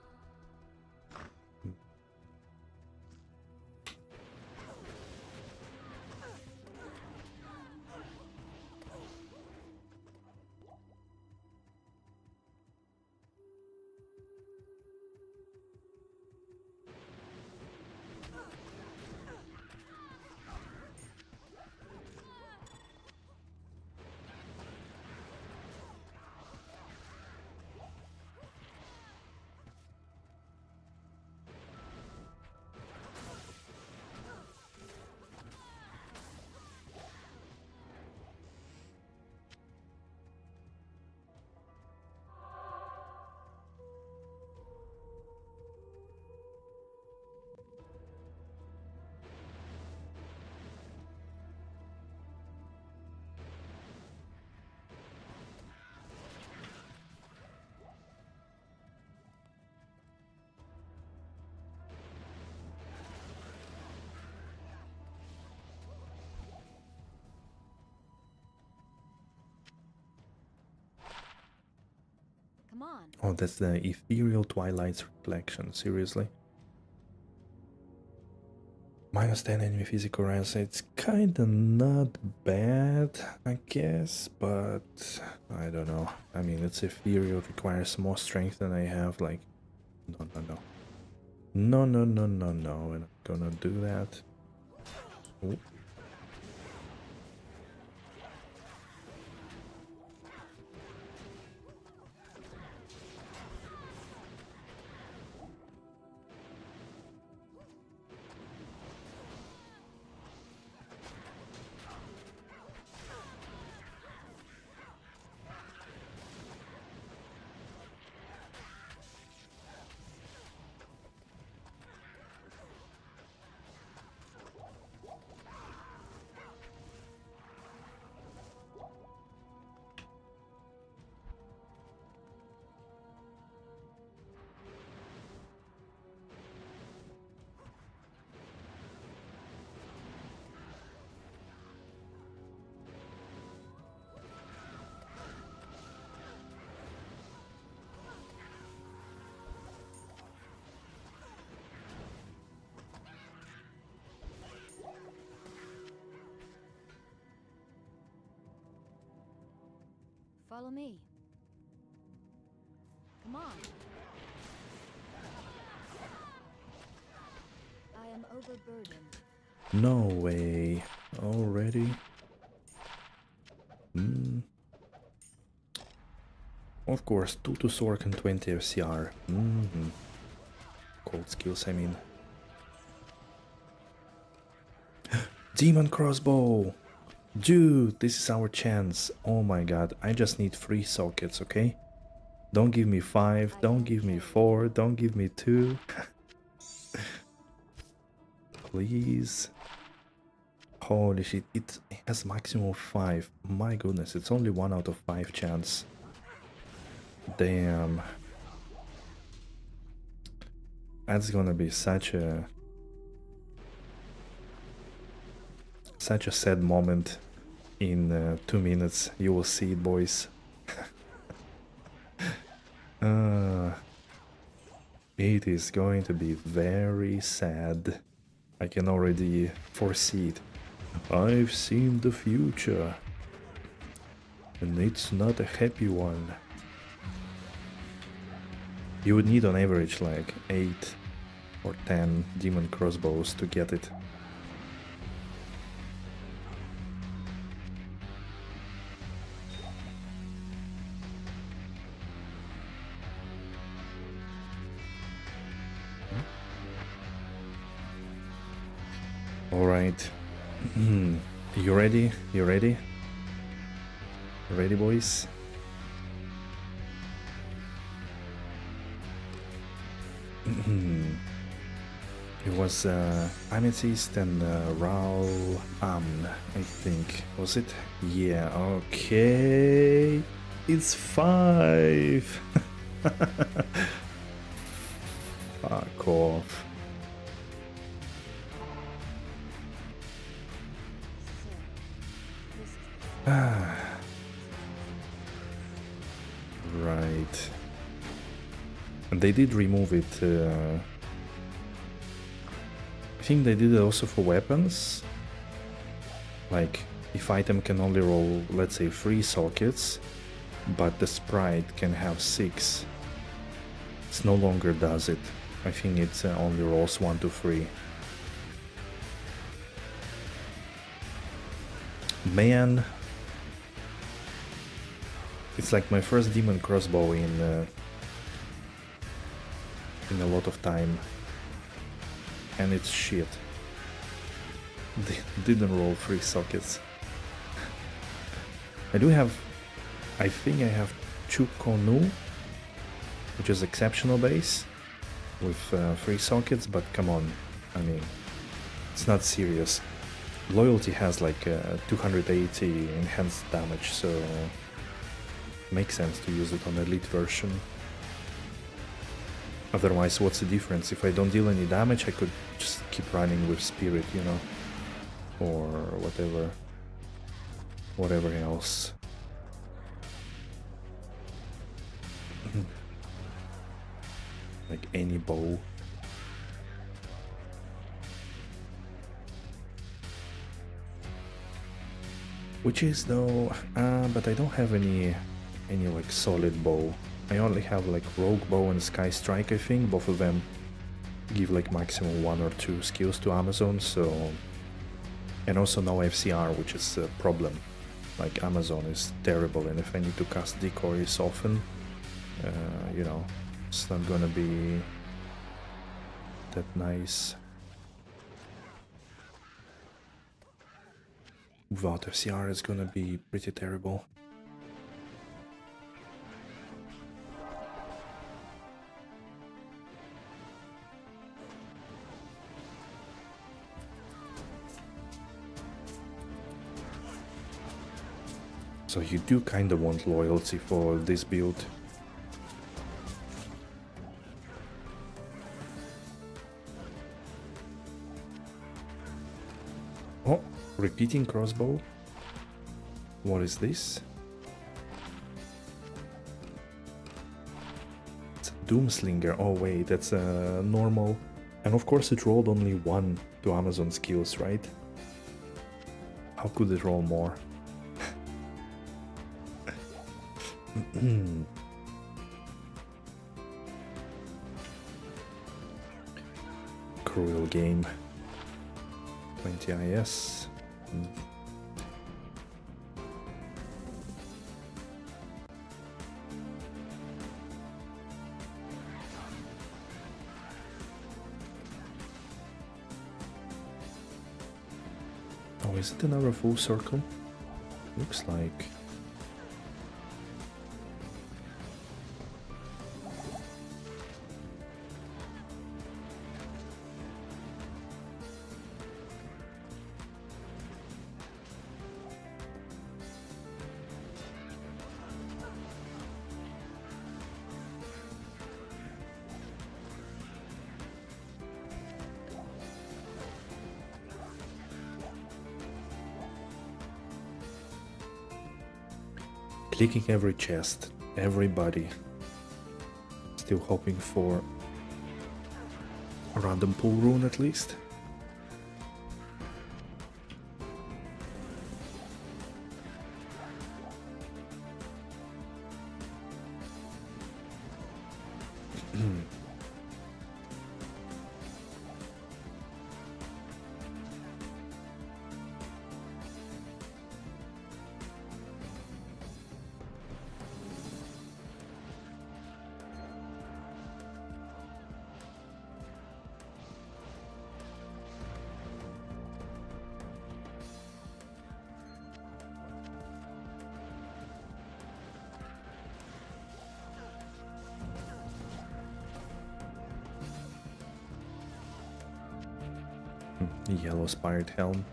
Come on. Oh, that's the Ethereal Twilight's Reflection, seriously? Minus 10 enemy physical res, it's kinda not bad, I guess, but I don't know. I mean, it's Ethereal, requires more strength than I have, like, no, no, no. No, no, no, no, no, we're not gonna do that. Ooh. Follow me. Come on. I am overburdened. No way. Already? Of course, 2 to Sork and 20 FCR. Cold skills, I mean. Demon crossbow! Dude, this is our chance. Oh my god, I just need 3 sockets, okay? Don't give me 5, don't give me 4, don't give me 2. Please. Holy shit, it has maximum 5. My goodness, it's only 1 out of 5 chance. Damn. That's gonna be such a sad moment in 2 minutes. You will see it, boys. It is going to be very sad. I can already foresee it. I've seen the future, and it's not a happy one. You would need on average like 8 or 10 demon crossbows to get it. Alright. You ready? You ready? Ready, boys? It was Amethyst and Raul I think. Was it? Yeah, okay. It's 5! Fuck off. Right. And they did remove it. I think they did it also for weapons. Like, if item can only roll, let's say, 3 sockets, but the sprite can have 6. It no longer does it. I think it only rolls 1 to 3. Man, it's like my first demon crossbow in a lot of time, and it's shit. Didn't roll 3 sockets. I think I have 2 Konu, which is exceptional base, with 3 sockets, but come on, I mean, it's not serious. Loyalty has like 280 enhanced damage, so makes sense to use it on elite version. Otherwise, what's the difference? If I don't deal any damage, I could just keep running with spirit, you know, or whatever else. Like any bow. Which is though, but I don't have any like solid bow. I only have like rogue bow and sky strike. I think both of them give like maximum 1 or 2 skills to Amazon. So, and also no FCR, which is a problem. Like Amazon is terrible, and if I need to cast decoys often, you know, it's not gonna be that nice. Without FCR, it's gonna be pretty terrible. So you do kinda want loyalty for this build. Oh, repeating crossbow? What is this? It's a Doomslinger. Oh wait, that's a normal. And of course it rolled only 1 to Amazon skills, right? How could it roll more? Cruel game. 20 IS. Oh, is it another full circle? Looks like. Clicking every chest, everybody. Still hoping for a random pull rune at least. Yellow Spirit Helm.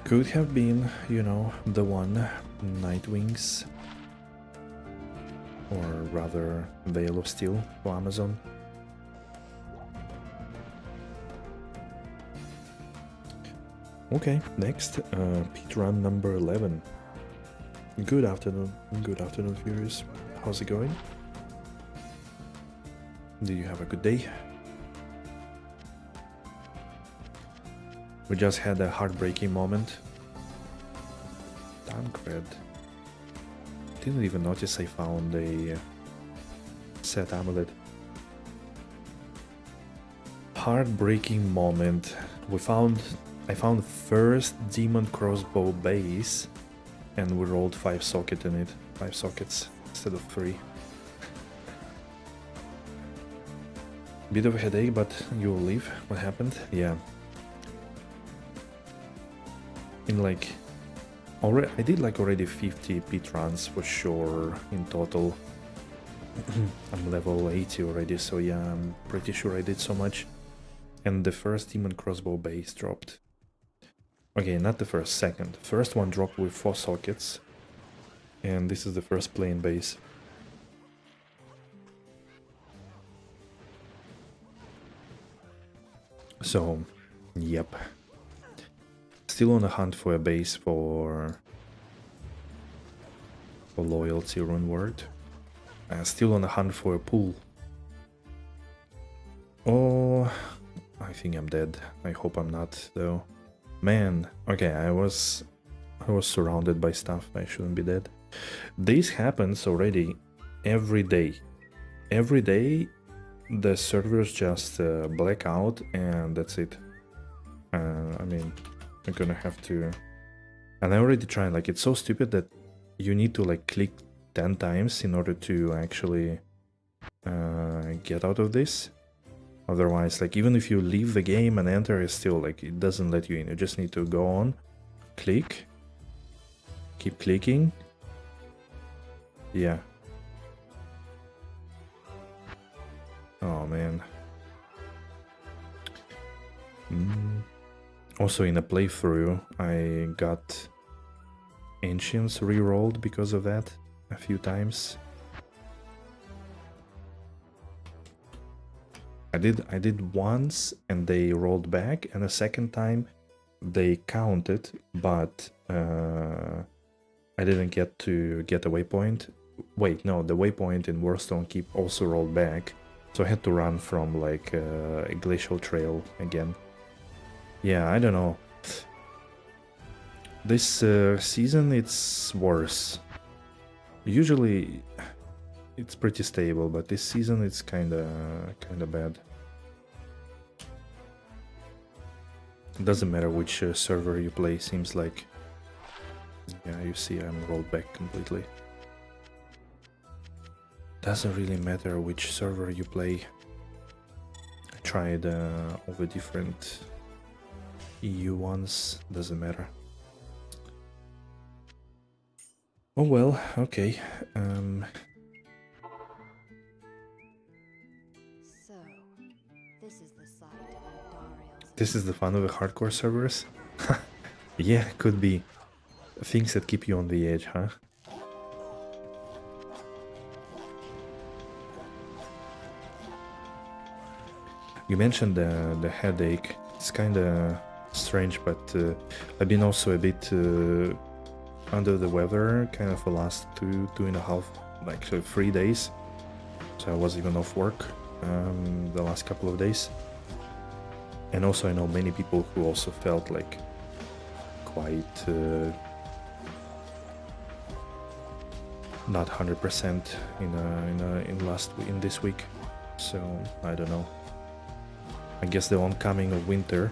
Could have been, you know, the one, Nightwings. Or rather, Veil of Steel for Amazon. Okay, next, pit run number 11. Good afternoon, viewers. How's it going? Did you have a good day? We just had a heartbreaking moment. Damn cred. Didn't even notice I found a set amulet. Heartbreaking moment. I found first demon crossbow base, and we rolled 5 sockets in it. 5 sockets instead of 3. Bit of a headache, but you'll leave. What happened? Yeah. In like, already I did like already 50 pit runs for sure in total. I'm level 80 already, so yeah, I'm pretty sure I did so much. And the first demon crossbow base dropped. Okay, not the first, second. First one dropped with 4 sockets. And this is the first plain base. So, yep. Still on the hunt for a base for loyalty runewizard. Still on the hunt for a pool. Oh, I think I'm dead. I hope I'm not, though. Man, okay, I was surrounded by stuff. I shouldn't be dead. This happens already every day. Every day, the servers just black out, and that's it. I mean, I'm gonna have to. And I already tried. Like, it's so stupid that you need to like click 10 times in order to actually get out of this. Otherwise, like, even if you leave the game and enter, it's still like it doesn't let you in. You just need to go on, click, keep clicking. Yeah. Oh man. Also, in a playthrough, I got Ancients re-rolled because of that a few times. I did once and they rolled back, and the second time they counted, but I didn't get to get a waypoint. Wait, no, the waypoint in Warstone Keep also rolled back, so I had to run from like a glacial trail again. Yeah, I don't know. This season it's worse. Usually it's pretty stable, but this season it's kinda bad. It doesn't matter which server you play, seems like. Yeah, you see I'm rolled back completely. Doesn't really matter which server you play. I tried all the different EU ones, doesn't matter. Oh well, okay. So, this is the site of Andariel's. This is the fun of the hardcore servers? Yeah, could be. Things that keep you on the edge, huh? You mentioned the headache. It's kinda strange, but I've been also a bit under the weather kind of the last two and a half, actually 3 days. So I was even off work the last couple of days. And also I know many people who also felt like quite not 100% in this week. So I don't know. I guess the oncoming of winter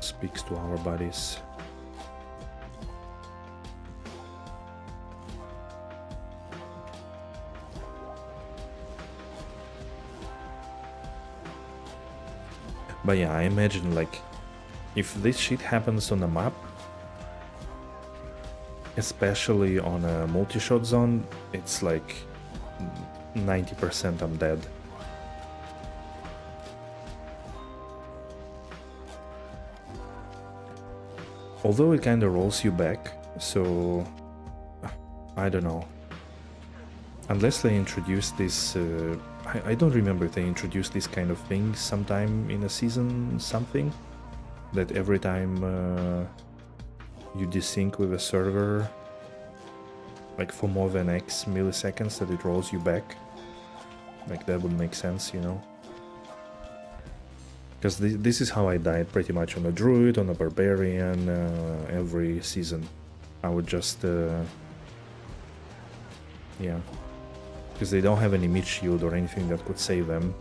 speaks to our bodies. But yeah, I imagine like if this shit happens on a map, especially on a multi-shot zone, it's like 90% I'm dead. Although it kind of rolls you back, so I don't know. Unless they introduce this, I don't remember if they introduced this kind of thing sometime in a season something, that every time you desync with a server, like for more than X milliseconds, that it rolls you back. Like that would make sense, you know. Because this is how I died pretty much on a druid, on a barbarian, every season. I would just, yeah. Because they don't have any mid shield or anything that could save them.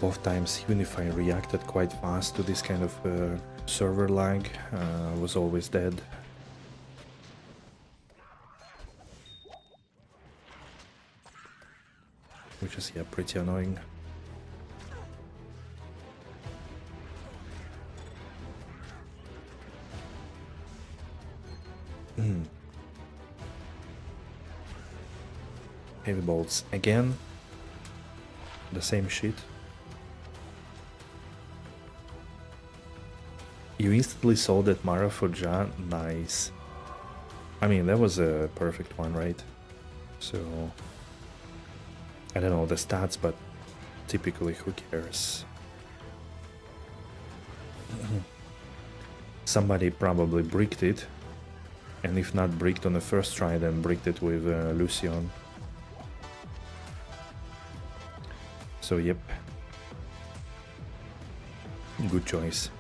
Both times, even if I reacted quite fast to this kind of server lag, I was always dead. Which is, yeah, pretty annoying. Heavy bolts again. The same shit. You instantly sold that Mara for Ja? Nice. I mean, that was a perfect one, right? So, I don't know the stats, but typically, who cares? Somebody probably bricked it, and if not bricked on the first try, then bricked it with Lucian. So, yep. Good choice.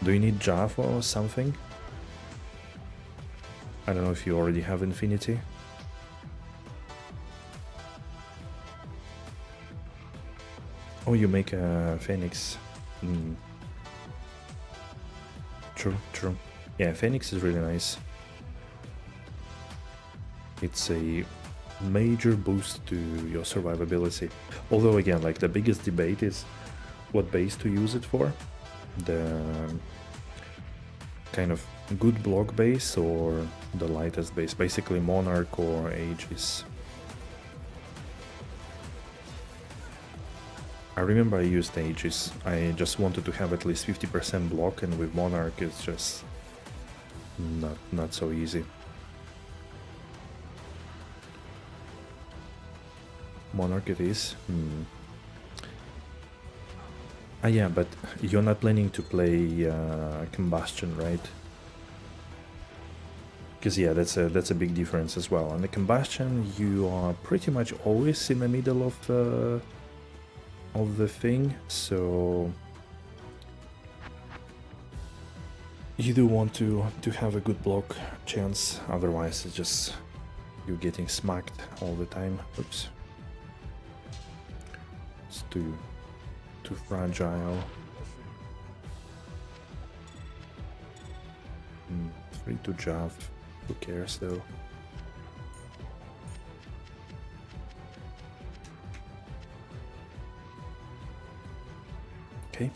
Do you need Java or something? I don't know if you already have Infinity. Oh, you make a Phoenix. True, true. Yeah, Phoenix is really nice. It's a major boost to your survivability. Although again, like the biggest debate is what base to use it for. The kind of good block base or the lightest base. Basically Monarch or Aegis. I remember I used Aegis. I just wanted to have at least 50% block, and with Monarch it's just not so easy. Monarch it is. Ah yeah, but you're not planning to play Combustion, right? Because yeah, that's a big difference as well. On the Combustion, you are pretty much always in the middle of the thing, so you do want to have a good block chance. Otherwise, it's just you getting smacked all the time. Oops, it's too fragile. Free to Jav. Who cares though? Okay.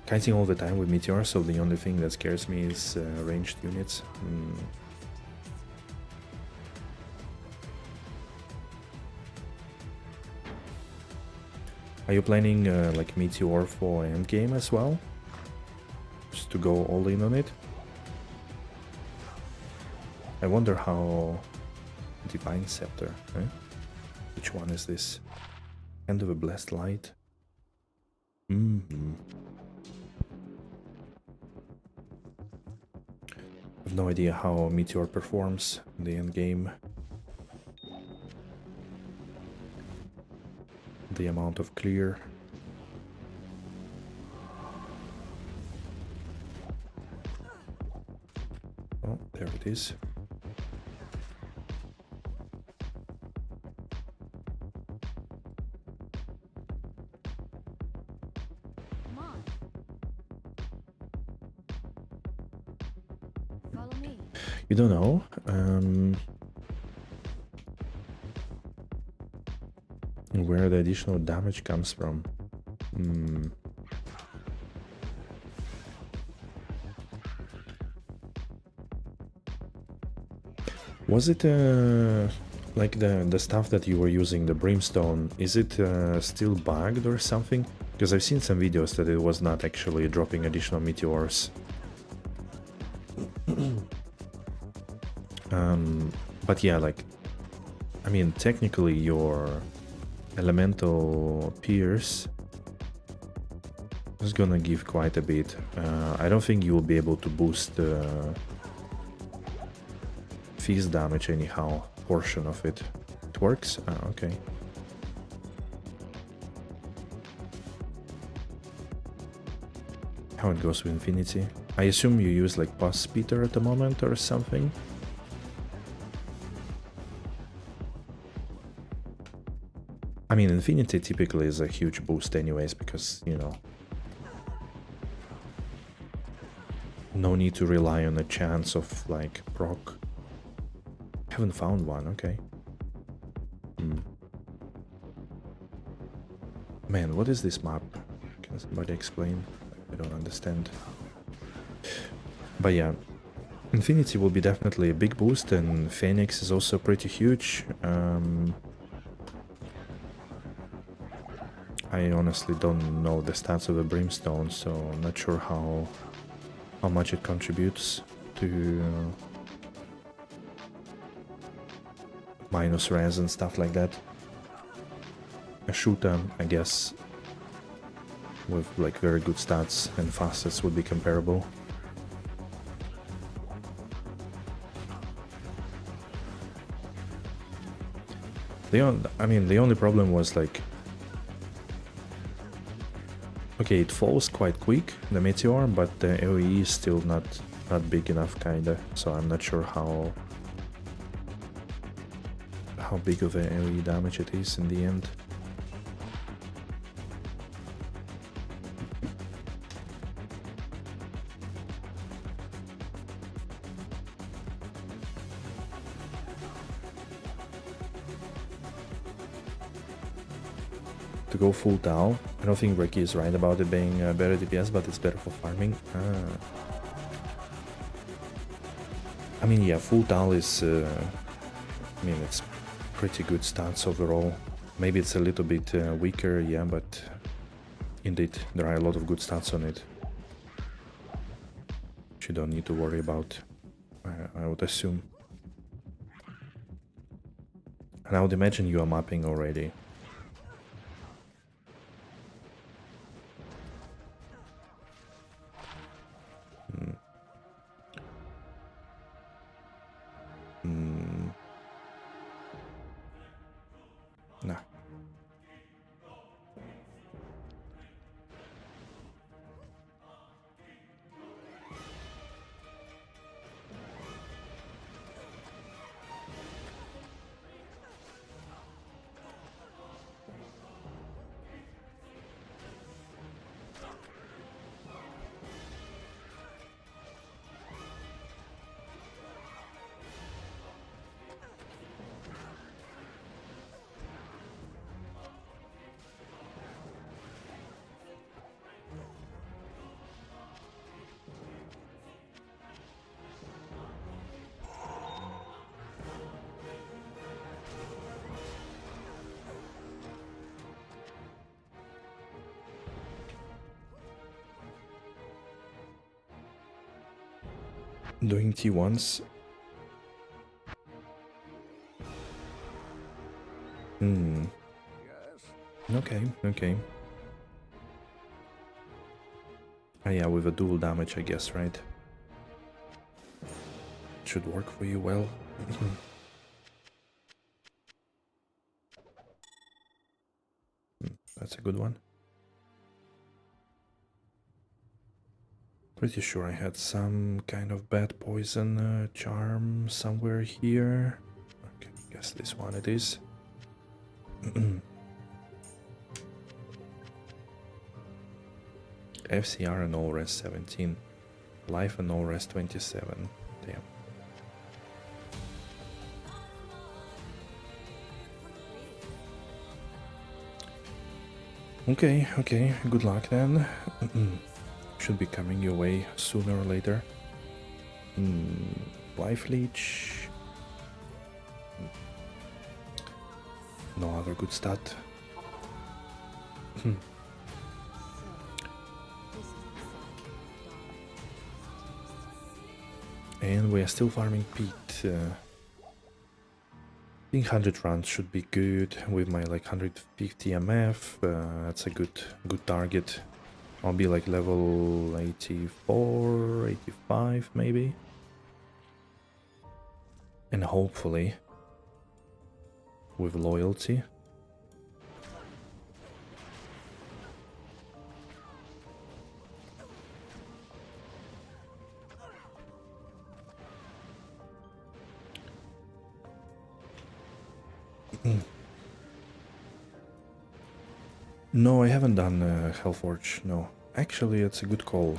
Kiting all the time with Meteor, so the only thing that scares me is ranged units. Are you planning like Meteor for endgame as well? Just to go all in on it? I wonder how... Divine Scepter, eh? Which one is this? End of a Blessed Light? I have no idea how Meteor performs in the endgame. The amount of clear. Oh, there it is. Come on. Follow me. You don't know. Where the additional damage comes from. Was it like the stuff that you were using, the brimstone, is it still bugged or something? Because I've seen some videos that it was not actually dropping additional meteors. But yeah, like, I mean, technically your elemental pierce is gonna give quite a bit. I don't think you'll be able to boost feast damage anyhow, portion of it. It works? Okay. How it goes with Infinity? I assume you use like Pus Speeder at the moment or something? I mean, Infinity typically is a huge boost anyways, because, you know, no need to rely on a chance of like proc. Haven't found one, okay. Man, what is this map? Can somebody explain? I don't understand. But yeah, Infinity will be definitely a big boost, and Phoenix is also pretty huge. I honestly don't know the stats of the Brimstone, so I'm not sure how much it contributes to minus res and stuff like that. A shooter, I guess, with like very good stats and fastest would be comparable. The only problem was like, okay, it falls quite quick, the meteor, but the AoE is still not big enough, kinda. So I'm not sure how big of a AoE damage it is in the end. To go full Tau, I don't think Ricky is right about it being better DPS, but it's better for farming. I mean, yeah, full Tau is, I mean, it's pretty good stats overall. Maybe it's a little bit weaker, yeah, but indeed, there are a lot of good stats on it, which you don't need to worry about, I would assume. And I would imagine you are mapping already. Nah. Doing T1s. Okay. Ah, yeah, with a dual damage, I guess, right? Should work for you well. That's a good one. Pretty sure I had some kind of bad poison charm somewhere here. Okay, guess this one it is. FCR and all rest 17. Life and all rest 27. Damn. Okay, good luck then. Should be coming your way sooner or later. Life leech. No other good stat. So, this is the site of Daria's atrocities. And we are still farming peat. I think 100 runs should be good with my like 150 MF. That's a good target. I'll be like level 84, 85 maybe. And hopefully with loyalty. No, I haven't done Hellforge, no. Actually, it's a good call.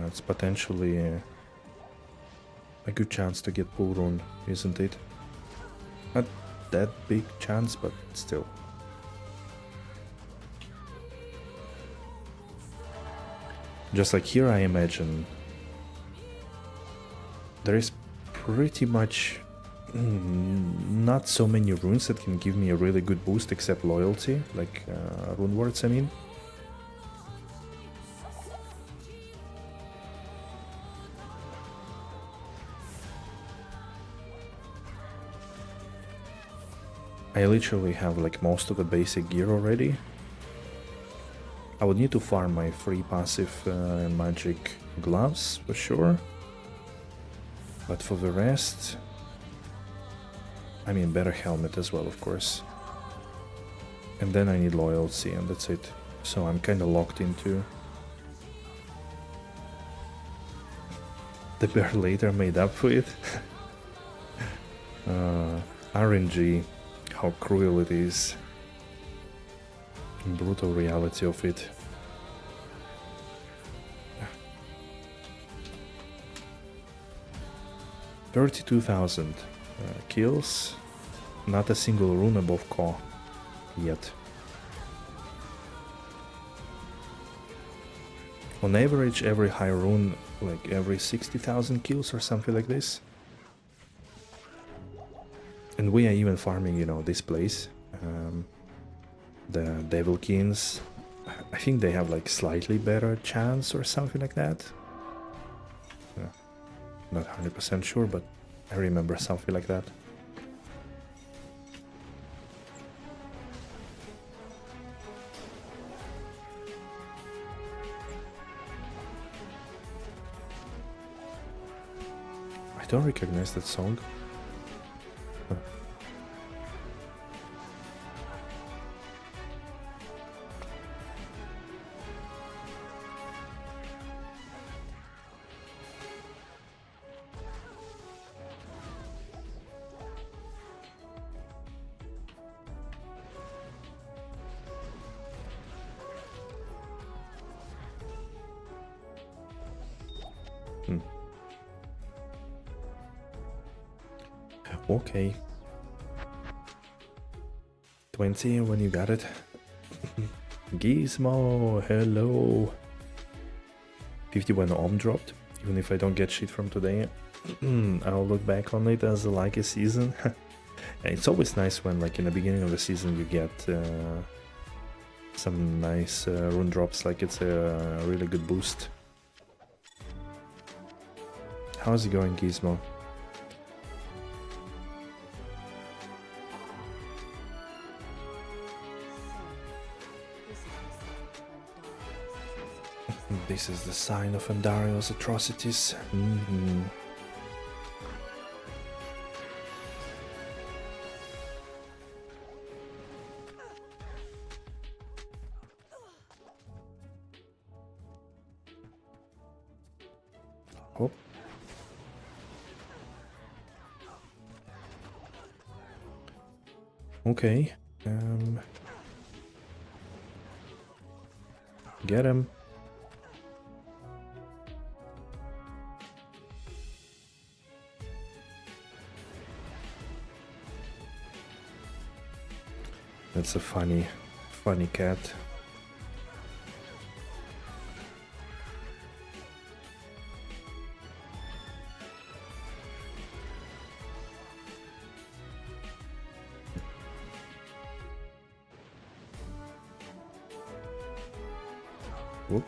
It's potentially a good chance to get Pull Rune, isn't it? Not that big chance, but still. Just like here, I imagine there is pretty much not so many runes that can give me a really good boost except loyalty, like rune words, I mean. I literally have like most of the basic gear already. I would need to farm my free passive and magic gloves for sure. But for the rest, I mean, better helmet as well, of course. And then I need loyalty, and that's it. So I'm kind of locked into. The bear later made up for it. RNG, how cruel it is. Brutal reality of it. 32,000 kills, not a single rune above Karl yet. On average, every high rune, like every 60,000 kills or something like this. And we are even farming, you know, this place. The Devilkins, I think they have like slightly better chance or something like that. Not 100% sure, but I remember something like that. I don't recognize that song. Huh. Okay. 20 when you got it. Gizmo, hello. 50 when Om dropped. Even if I don't get shit from today, I'll look back on it as like a season. And it's always nice when, like, in the beginning of the season you get some nice rune drops, like it's a really good boost. How's it going, Gizmo? This is the sign of Andario's atrocities. Oh. Okay. Get him. That's a funny cat. Whoop.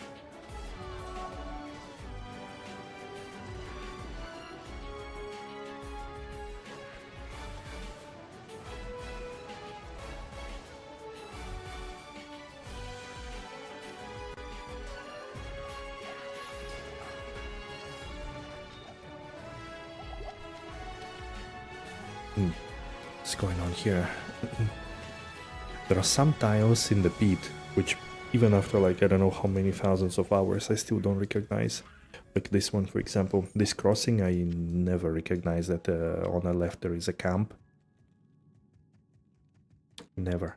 What's going on here? There are some tiles in the pit which even after like I don't know how many thousands of hours I still don't recognize. Like this one for example, this crossing I never recognize that on the left there is a camp. Never.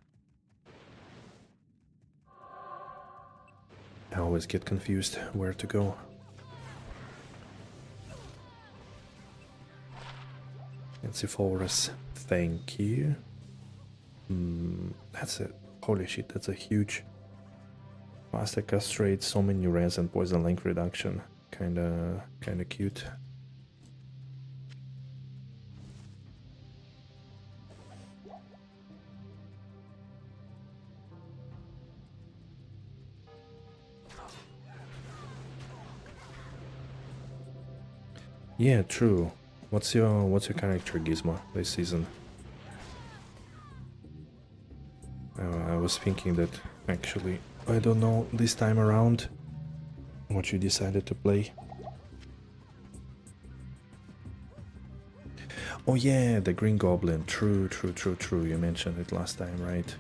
I always get confused where to go. Forest, thank you. That's it. Holy shit, that's a huge. Faster castrate, so many res and poison length reduction. Kinda cute. Yeah, true. What's your character Gizmo this season? I was thinking that actually I don't know this time around what you decided to play. Oh yeah, the Green Goblin. True. You mentioned it last time, right?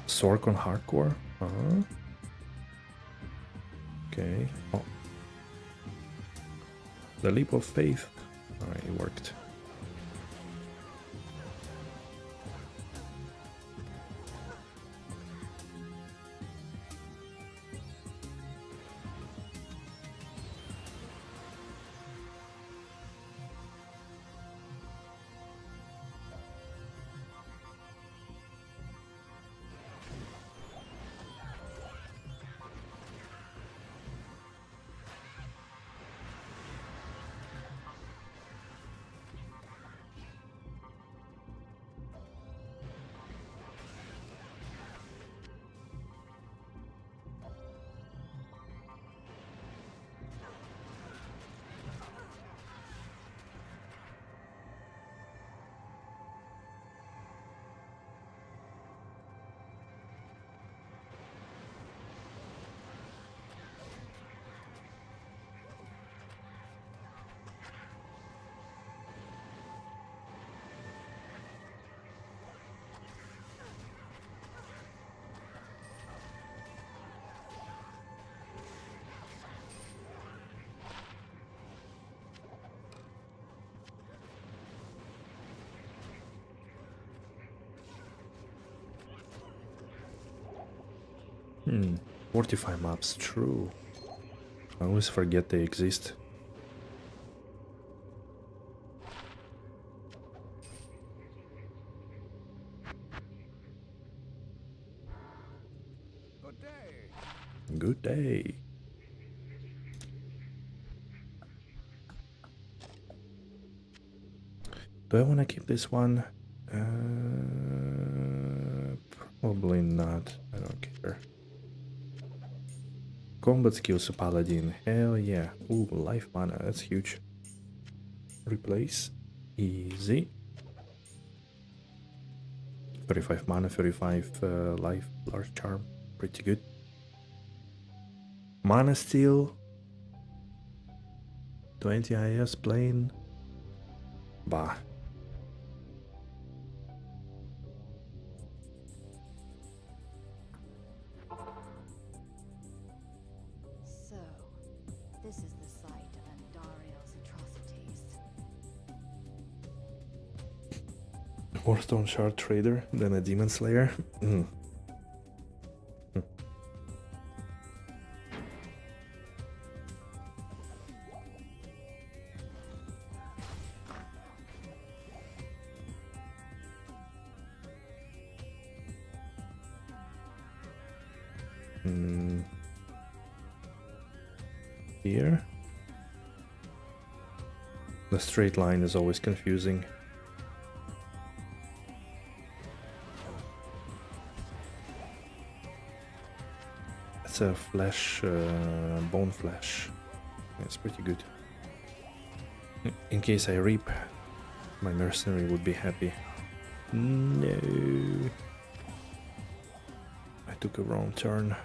Sork on hardcore? Uh-huh. Okay. Oh. The leap of faith. Alright, it worked. Fortify maps, true. I always forget they exist. Good day. Good day. Do I want to keep this one? Probably not. I don't care. Combat skills to Paladin. Hell yeah. Ooh, life mana. That's huge. Replace. Easy. 35 mana, 35 life. Large charm. Pretty good. Mana steal. 20 IS plane. Bah. So, this is the site of Andariel's atrocities. Warstone Shard Trader than a Demon Slayer. Here. The straight line is always confusing. That's It's a flesh, bone flesh. It's pretty good. In case I reap, my mercenary would be happy. No. I took a wrong turn.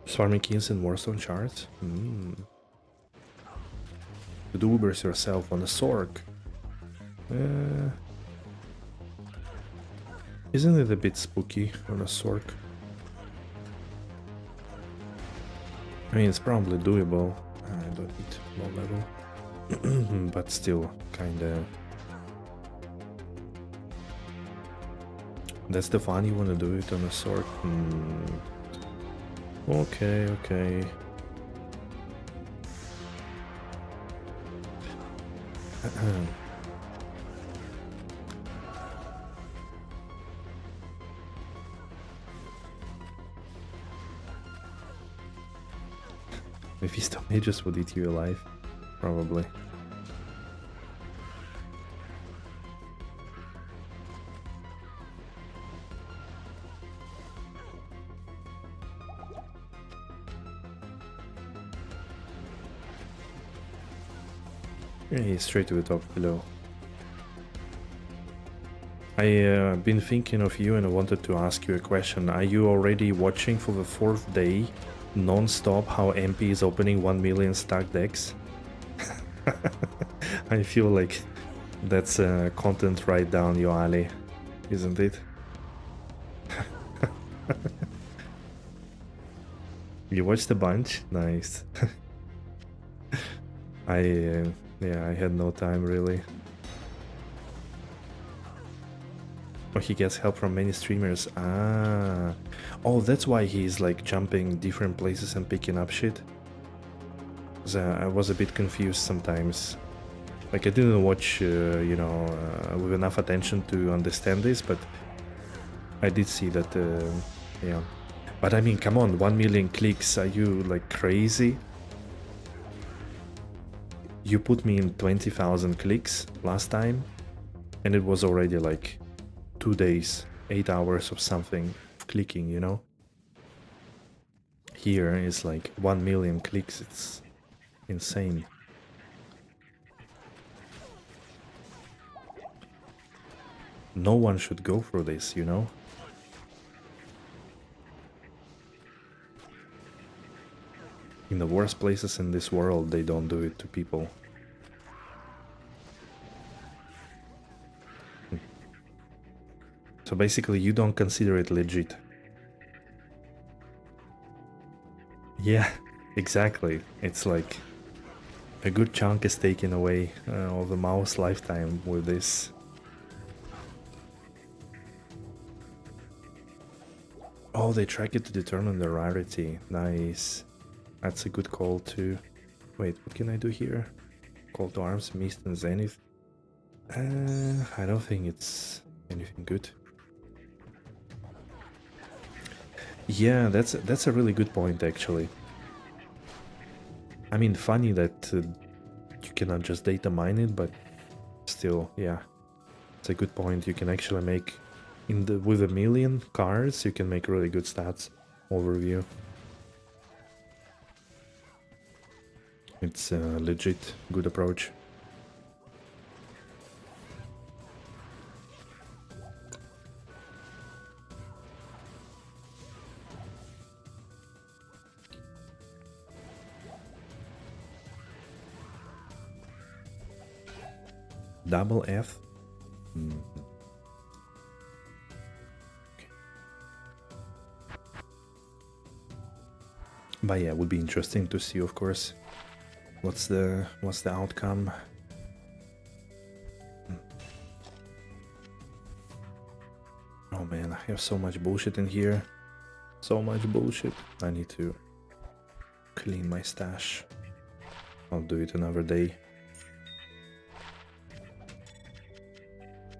Farming keys in Warstone charts? You do Ubers yourself on a Sork. Isn't it a bit spooky on a Sork? I mean, it's probably doable. I don't need low level. But still, kinda... That's the fun, you wanna do it on a Sork? Okay, okay. Mephisto mages would eat you alive, probably. Hey, straight to the top below. I've been thinking of you and I wanted to ask you a question. Are you already watching for the 4th day, non-stop, how MP is opening 1 million stack decks? I feel like that's content right down your alley, isn't it? You watched a bunch? Nice. Yeah, I had no time really. Oh, he gets help from many streamers. Ah. Oh, that's why he's like jumping different places and picking up shit. 'Cause, I was a bit confused sometimes. Like I didn't watch, you know, with enough attention to understand this, but I did see that, yeah. But I mean, come on, 1 million clicks, are you like crazy? You put me in 20,000 clicks last time, and it was already like 2 days, 8 hours of something clicking, you know? Here is like 1 million clicks, it's insane. No one should go for this, you know? In the worst places in this world, they don't do it to people. So basically, you don't consider it legit. Yeah, exactly. It's like a good chunk is taken away of the mouse lifetime with this. Oh, they track it to determine the rarity. Nice. That's a good call too. Wait, what can I do here? Call to arms, mist and zenith. I don't think it's anything good. Yeah, that's a really good point actually. I mean, funny that you cannot just data mine it, but still, yeah, it's a good point. You can actually make with 1 million cards, you can make really good stats overview. It's a legit good approach. Double F? Okay. But yeah, it would be interesting to see, of course, what's the outcome. Oh man, I have so much bullshit in here. So much bullshit. I need to clean my stash. I'll do it another day.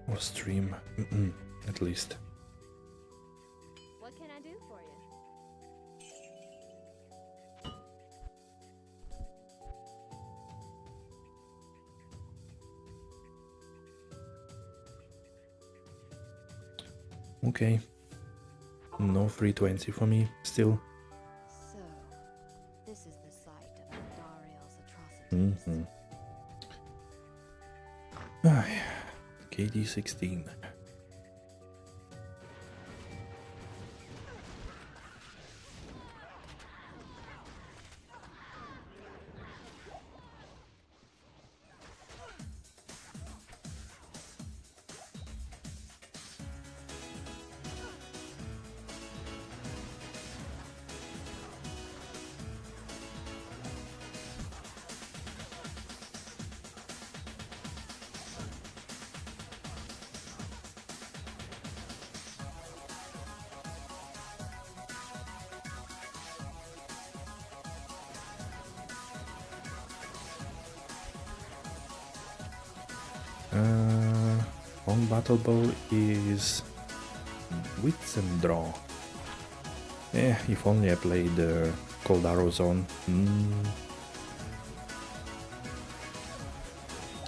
Or stream, at least. What can I do for you? Okay. No 320 for me, still. So, this is the site of Andariel's atrocities. KD16. Long battle bow is wits and draw. If only I played Cold Arrow Zone.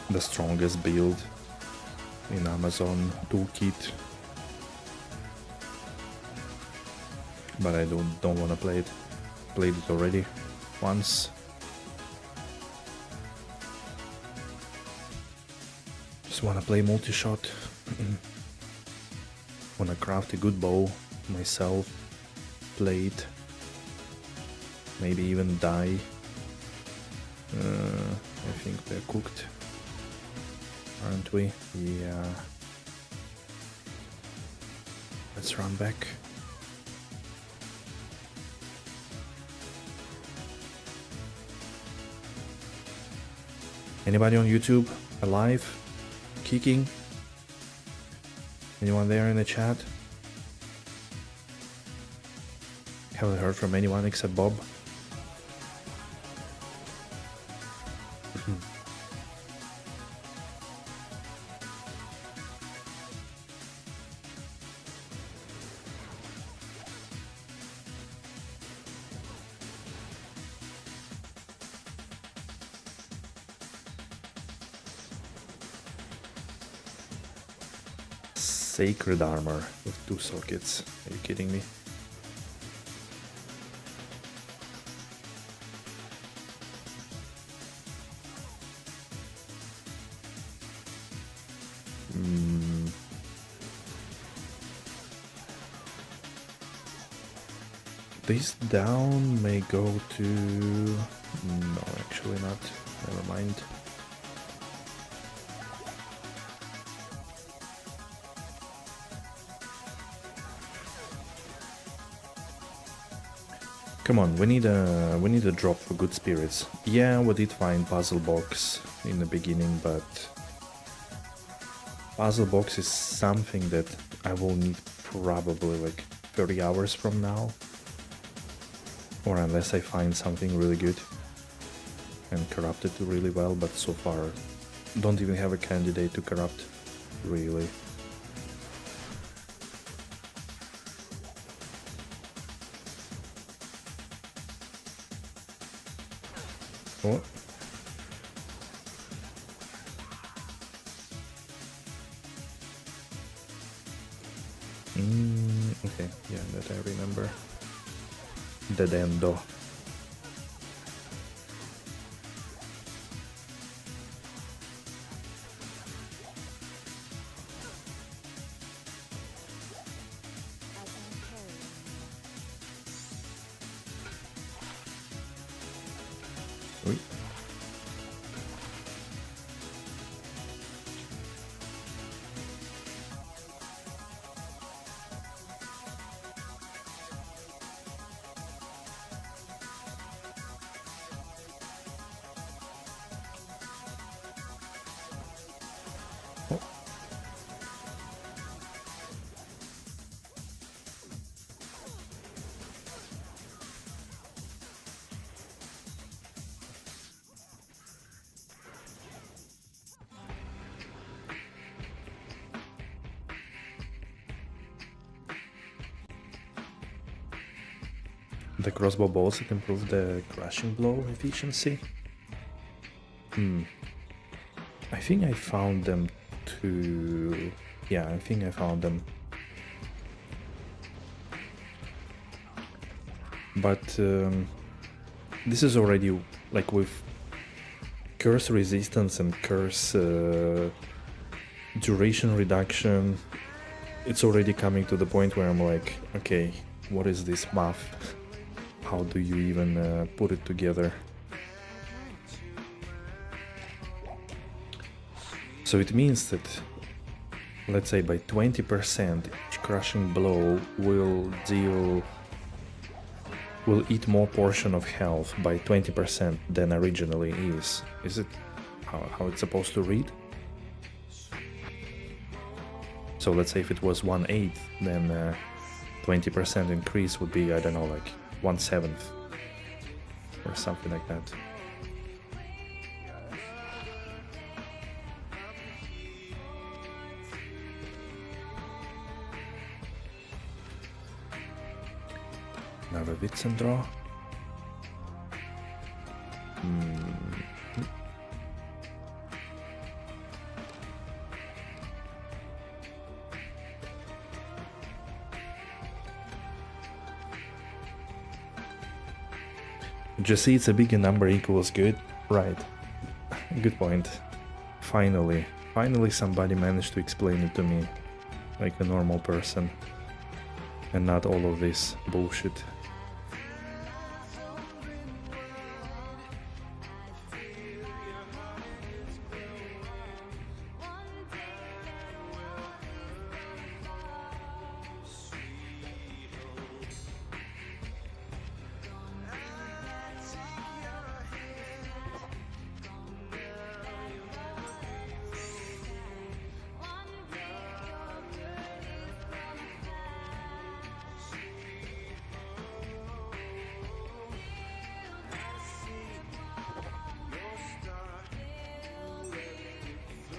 The strongest build in Amazon toolkit. But I don't want to play it. Played it already once. Just want to play multi-shot. Want to craft a good bow myself. Play it. Maybe even die. I think we're cooked. Aren't we? Yeah. Let's run back. Anybody on YouTube alive? Kicking? Anyone there in the chat? Haven't heard from anyone except Bob. Sacred armor with 2 sockets. Are you kidding me? This down may go to... No, actually not. Never mind. Come on, we need a drop for good spirits. Yeah, we did find puzzle box in the beginning, but puzzle box is something that I will need probably like 30 hours from now. Or unless I find something really good and corrupt it really well, but so far don't even have a candidate to corrupt, really. Oh. Okay, yeah, that I remember. Dedendo. Oui. Oh. The crossbow bolts that improve the crushing blow efficiency. I think I found them too. Yeah, I think I found them. But this is already, like, with curse resistance and curse duration reduction, it's already coming to the point where I'm like, okay, what is this buff? How do you even put it together? So it means that, let's say by 20%, each crushing blow will eat more portion of health by 20% than originally is. Is it how it's supposed to read? So let's say if it was 1/8, then 20% increase would be, I don't know, like 1/7 or something like that. Another Vixen draw. Just see, it's a bigger number equals good. Right. Good point. Finally somebody managed to explain it to me like a normal person. And not all of this bullshit.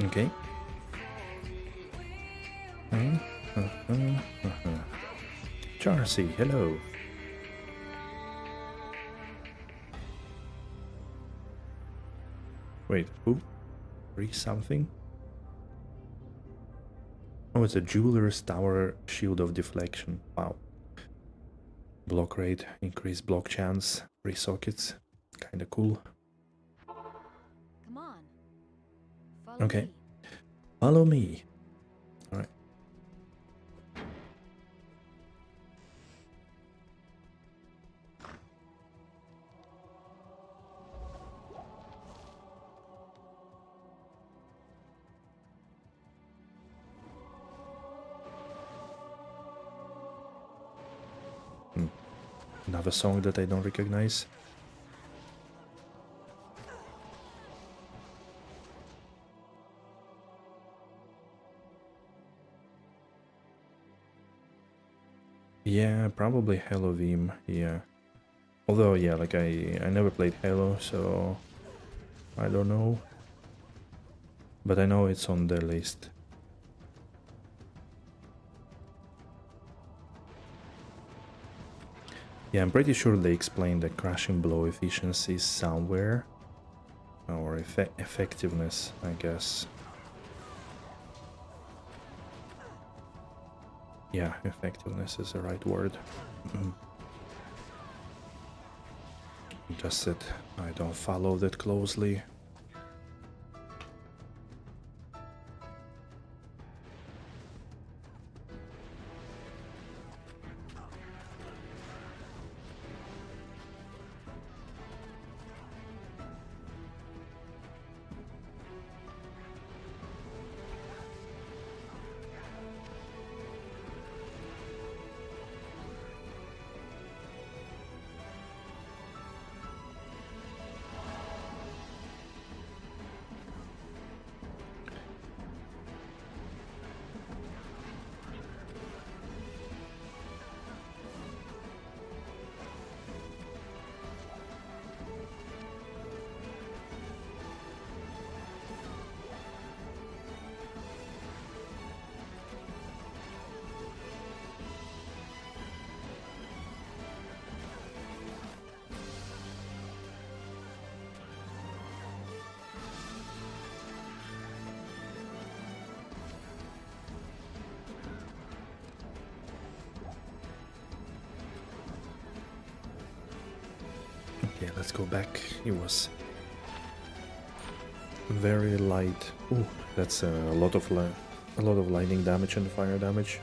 Okay. Charcy, hello. Wait, who? Free something? Oh, it's a Jeweler's Tower Shield of Deflection. Wow. Block rate, increased block chance, free sockets. Kinda cool. Come on. Follow Okay. me. Follow me. Alright. Another song that I don't recognize. Yeah, probably Halo Vim, yeah. Although, yeah, like I never played Halo, so I don't know. But I know it's on the list. Yeah, I'm pretty sure they explained the crashing blow efficiency somewhere. Or effectiveness, I guess. Yeah, effectiveness is the right word. Just that I don't follow that closely. Okay, let's go back. It was very light. Ooh, that's a lot of lightning damage and fire damage.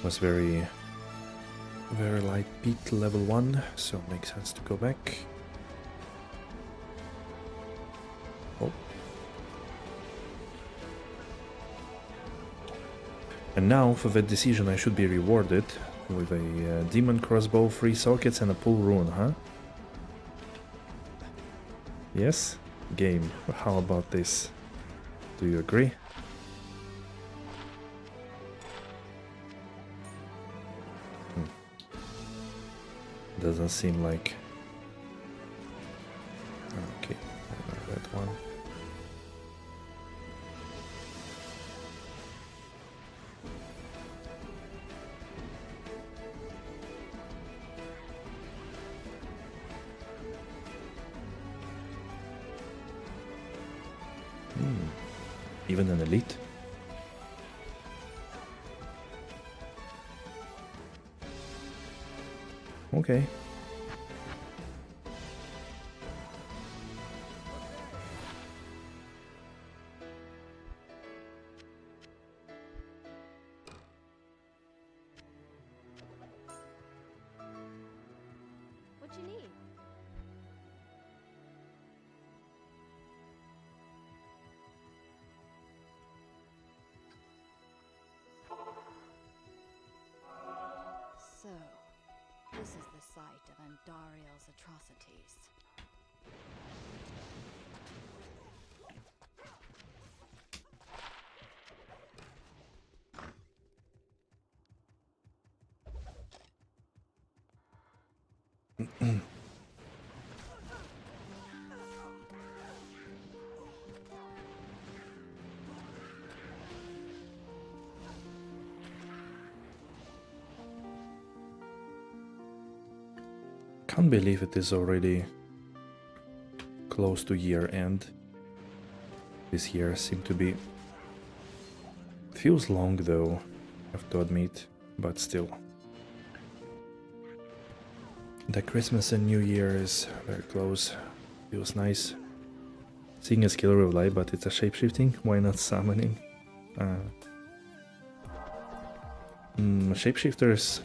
Was very light beat level 1, so it makes sense to go back. Oh. And now for that decision I should be rewarded with a demon crossbow, 3 sockets and a pull rune, huh? Yes? Game, how about this? Do you agree? Doesn't seem like... Okay, that one. Even an elite? Okay. What you need? So, this is the site of Andariel's atrocities. Can't believe it is already close to year end. This year seemed to be... Feels long though, I have to admit, but still. The Christmas and New Year is very close. Feels nice. Seeing a skill with light, but it's a shapeshifting. Why not summoning? Shapeshifters,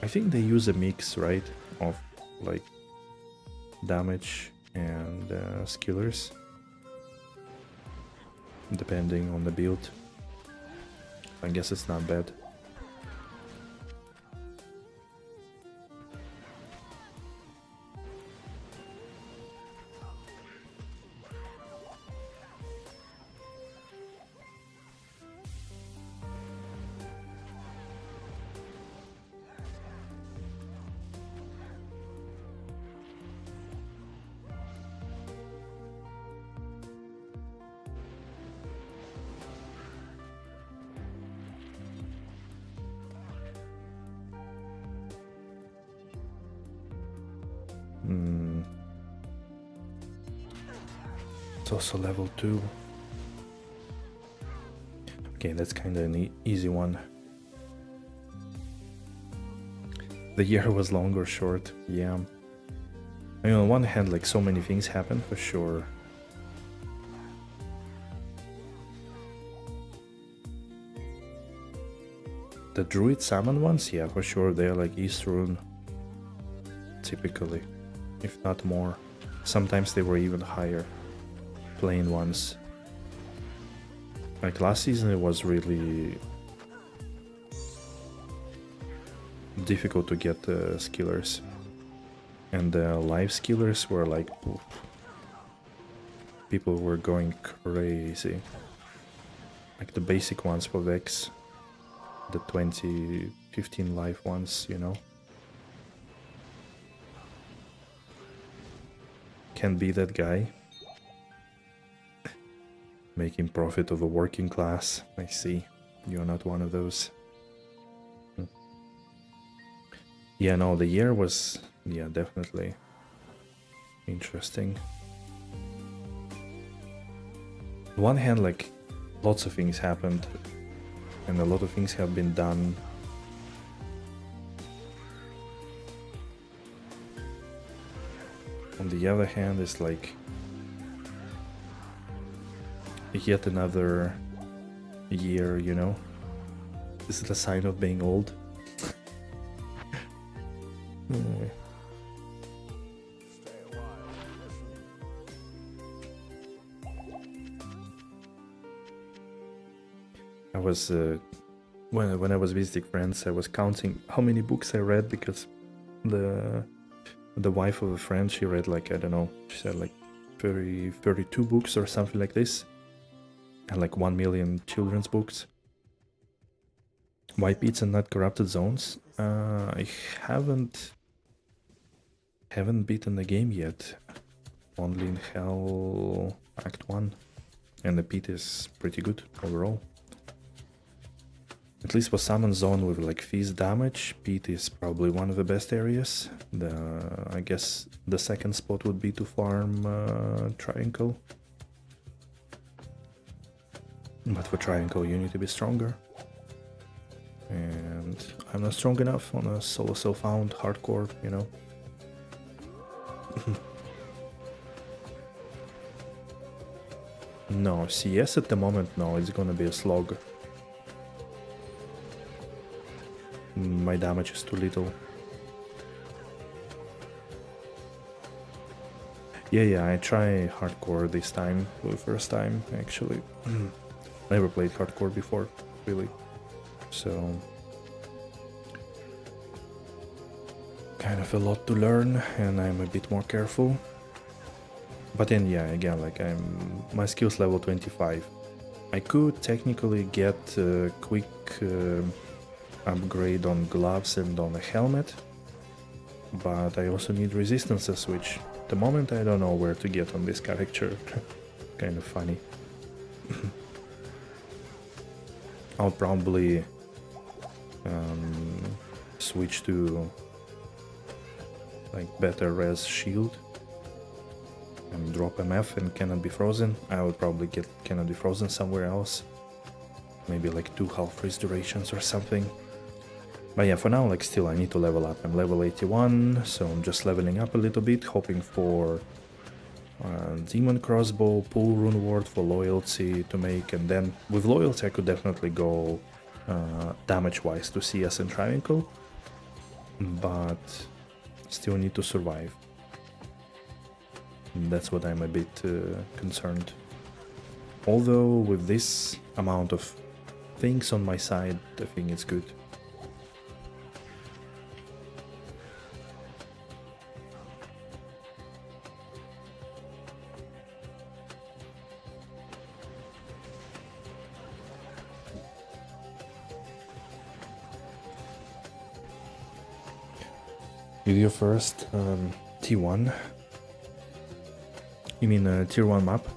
I think they use a mix, right, of like damage and skillers, depending on the build. I guess it's not bad. It's also level 2. Okay, that's kind of an easy one. The year was long or short, yeah. I mean, on one hand, like, so many things happen, for sure. The druid summon ones, yeah, for sure, they're like East Rune, typically, if not more. Sometimes they were even higher. Plain ones. Like last season it was really difficult to get skillers. And the live skillers were like... Oof. People were going crazy. Like the basic ones for Vex. The 20, 15 live ones, you know. Can be that guy. Making profit of a working class. I see. You're not one of those. Yeah, no, the year was... Yeah, definitely interesting. On one hand, like, lots of things happened. And a lot of things have been done. On the other hand, it's like yet another year, you know? Is it a sign of being old? I was when I was visiting friends, I was counting how many books I read, because the wife of a friend, she read like, I don't know, she said like 32 books or something like this, and like 1 million children's books. Why Pizza Not Corrupted Zones? I haven't beaten the game yet. Only in Hell Act 1, and the pit is pretty good overall. At least for summon zone with like feast damage, pit is probably one of the best areas. I guess the second spot would be to farm Triangle. But for Triangle you need to be stronger. And I'm not strong enough on a solo self-found hardcore, you know. No, CS at the moment, no, it's gonna be a slog. My damage is too little. Yeah, I try hardcore this time, for the first time, actually. Never played hardcore before, really. So kind of a lot to learn, and I'm a bit more careful. But then yeah, again, like my skills level 25. I could technically get a quick upgrade on gloves and on a helmet, but I also need resistances, which at the moment I don't know where to get on this character. Kind of funny. I'll probably switch to like better res shield and drop MF and cannot be frozen. I would probably get cannot be frozen somewhere else, maybe like 2 half freeze durations or something. But yeah, for now, like, still I need to level up. I'm level 81, so I'm just leveling up a little bit, hoping for Demon Crossbow, Pull Rune Ward for loyalty to make, and then with loyalty I could definitely go damage wise to CS and Triangle, but still need to survive. And that's what I'm a bit concerned. Although with this amount of things on my side, I think it's good. Video first, T1. You mean tier 1 map?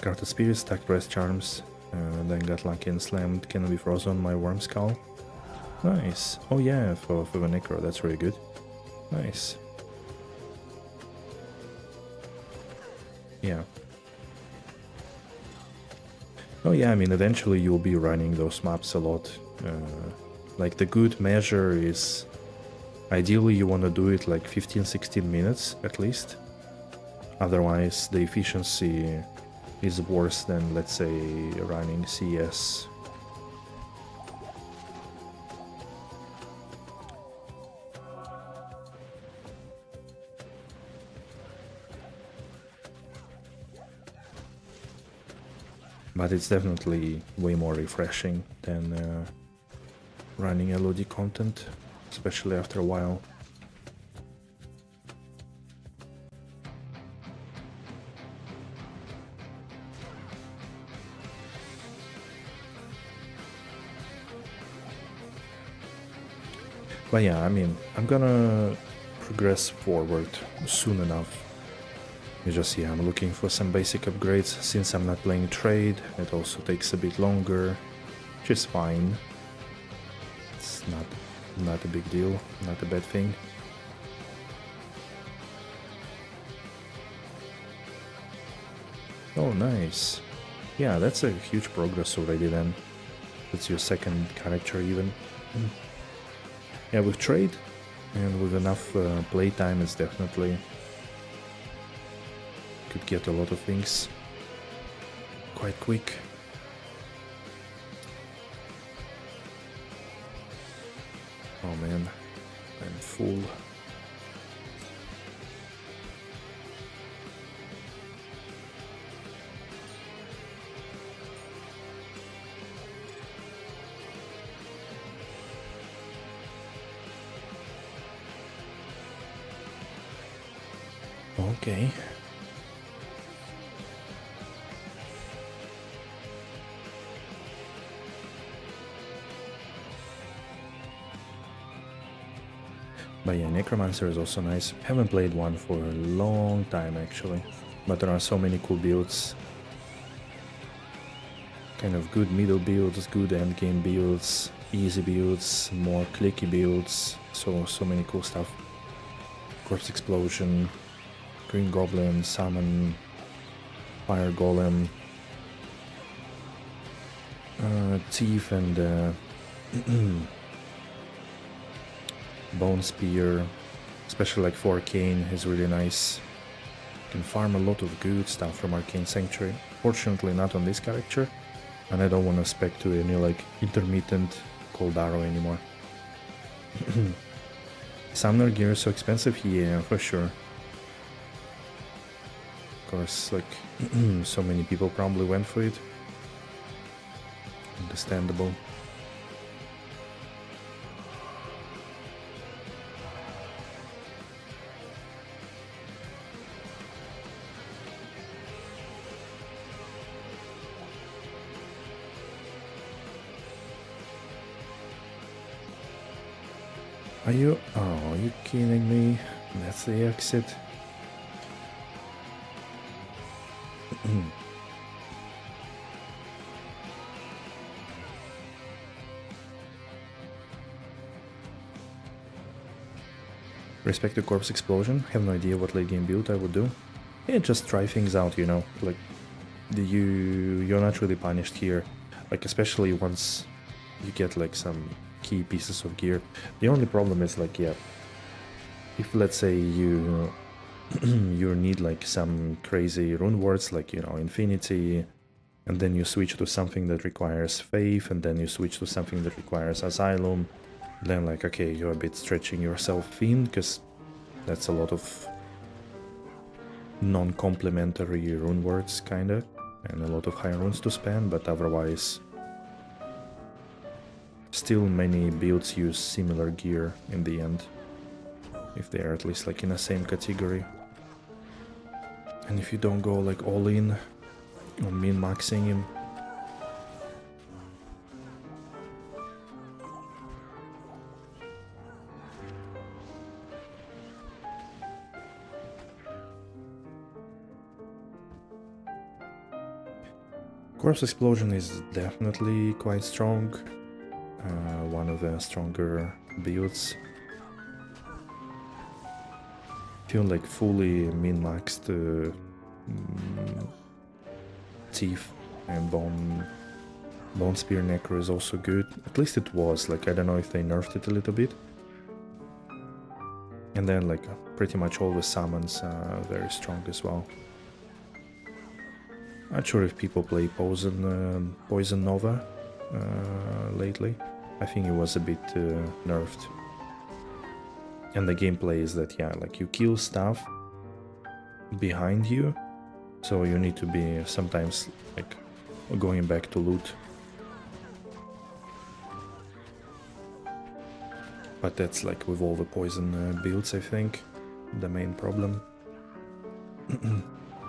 Carted Spirits, stacked Rest Charms, then got lucky and slammed, cannot be frozen on my Worm Skull. Nice. Oh yeah, for the Necro, that's really good. Nice. Yeah. Oh yeah, I mean, eventually you'll be running those maps a lot. Like, the good measure is... Ideally you want to do it like 15-16 minutes at least. Otherwise the efficiency is worse than, let's say, running CS. But it's definitely way more refreshing than running LOD content, especially after a while. But yeah, I mean, I'm gonna progress forward soon enough. You just see, I'm looking for some basic upgrades. Since I'm not playing trade, it also takes a bit longer, which is fine. It's not a big deal, not a bad thing. Oh, nice. Yeah, that's a huge progress already then. That's your second character even. Yeah, with trade and with enough playtime, it's definitely could get a lot of things quite quick. Oh man, I'm full. Okay. But yeah, Necromancer is also nice. Haven't played one for a long time actually, but there are so many cool builds. Kind of good middle builds, good end game builds, easy builds, more clicky builds. So many cool stuff. Corpse Explosion, Green Goblin, Summon, Fire Golem, Thief and Bone Spear, especially like for Arcane is really nice. You can farm a lot of good stuff from Arcane Sanctuary. Fortunately not on this character, and I don't want to spec to any like intermittent Cold Arrow anymore. Summoner gear is so expensive? Yeah, for sure. Of course, like so many people probably went for it. Understandable. Are you? Oh, are you kidding me? That's the exit. Respect to Corpse Explosion. Have no idea what late game build I would do. Yeah, just try things out, you know. Like, you're not really punished here. Like, especially once you get like some key pieces of gear. The only problem is like, yeah, if let's say you you need like some crazy rune words, like, you know, Infinity, and then you switch to something that requires Faith, and then you switch to something that requires Asylum, then like, okay, you're a bit stretching yourself thin, because that's a lot of non-complementary rune words, kinda, and a lot of high runes to spend, but otherwise still many builds use similar gear in the end, if they are at least like in the same category. And if you don't go like all in on min-maxing him, Corpse Explosion is definitely quite strong, one of the stronger builds. Feel like fully min-maxed Thief and Bone Spear Necro is also good. At least it was, like, I don't know if they nerfed it a little bit. And then like pretty much all the summons are very strong as well. Not sure if people play Poison Nova lately. I think it was a bit nerfed. And the gameplay is that, yeah, like you kill stuff behind you, so you need to be sometimes like going back to loot. But that's like with all the poison builds, I think, the main problem.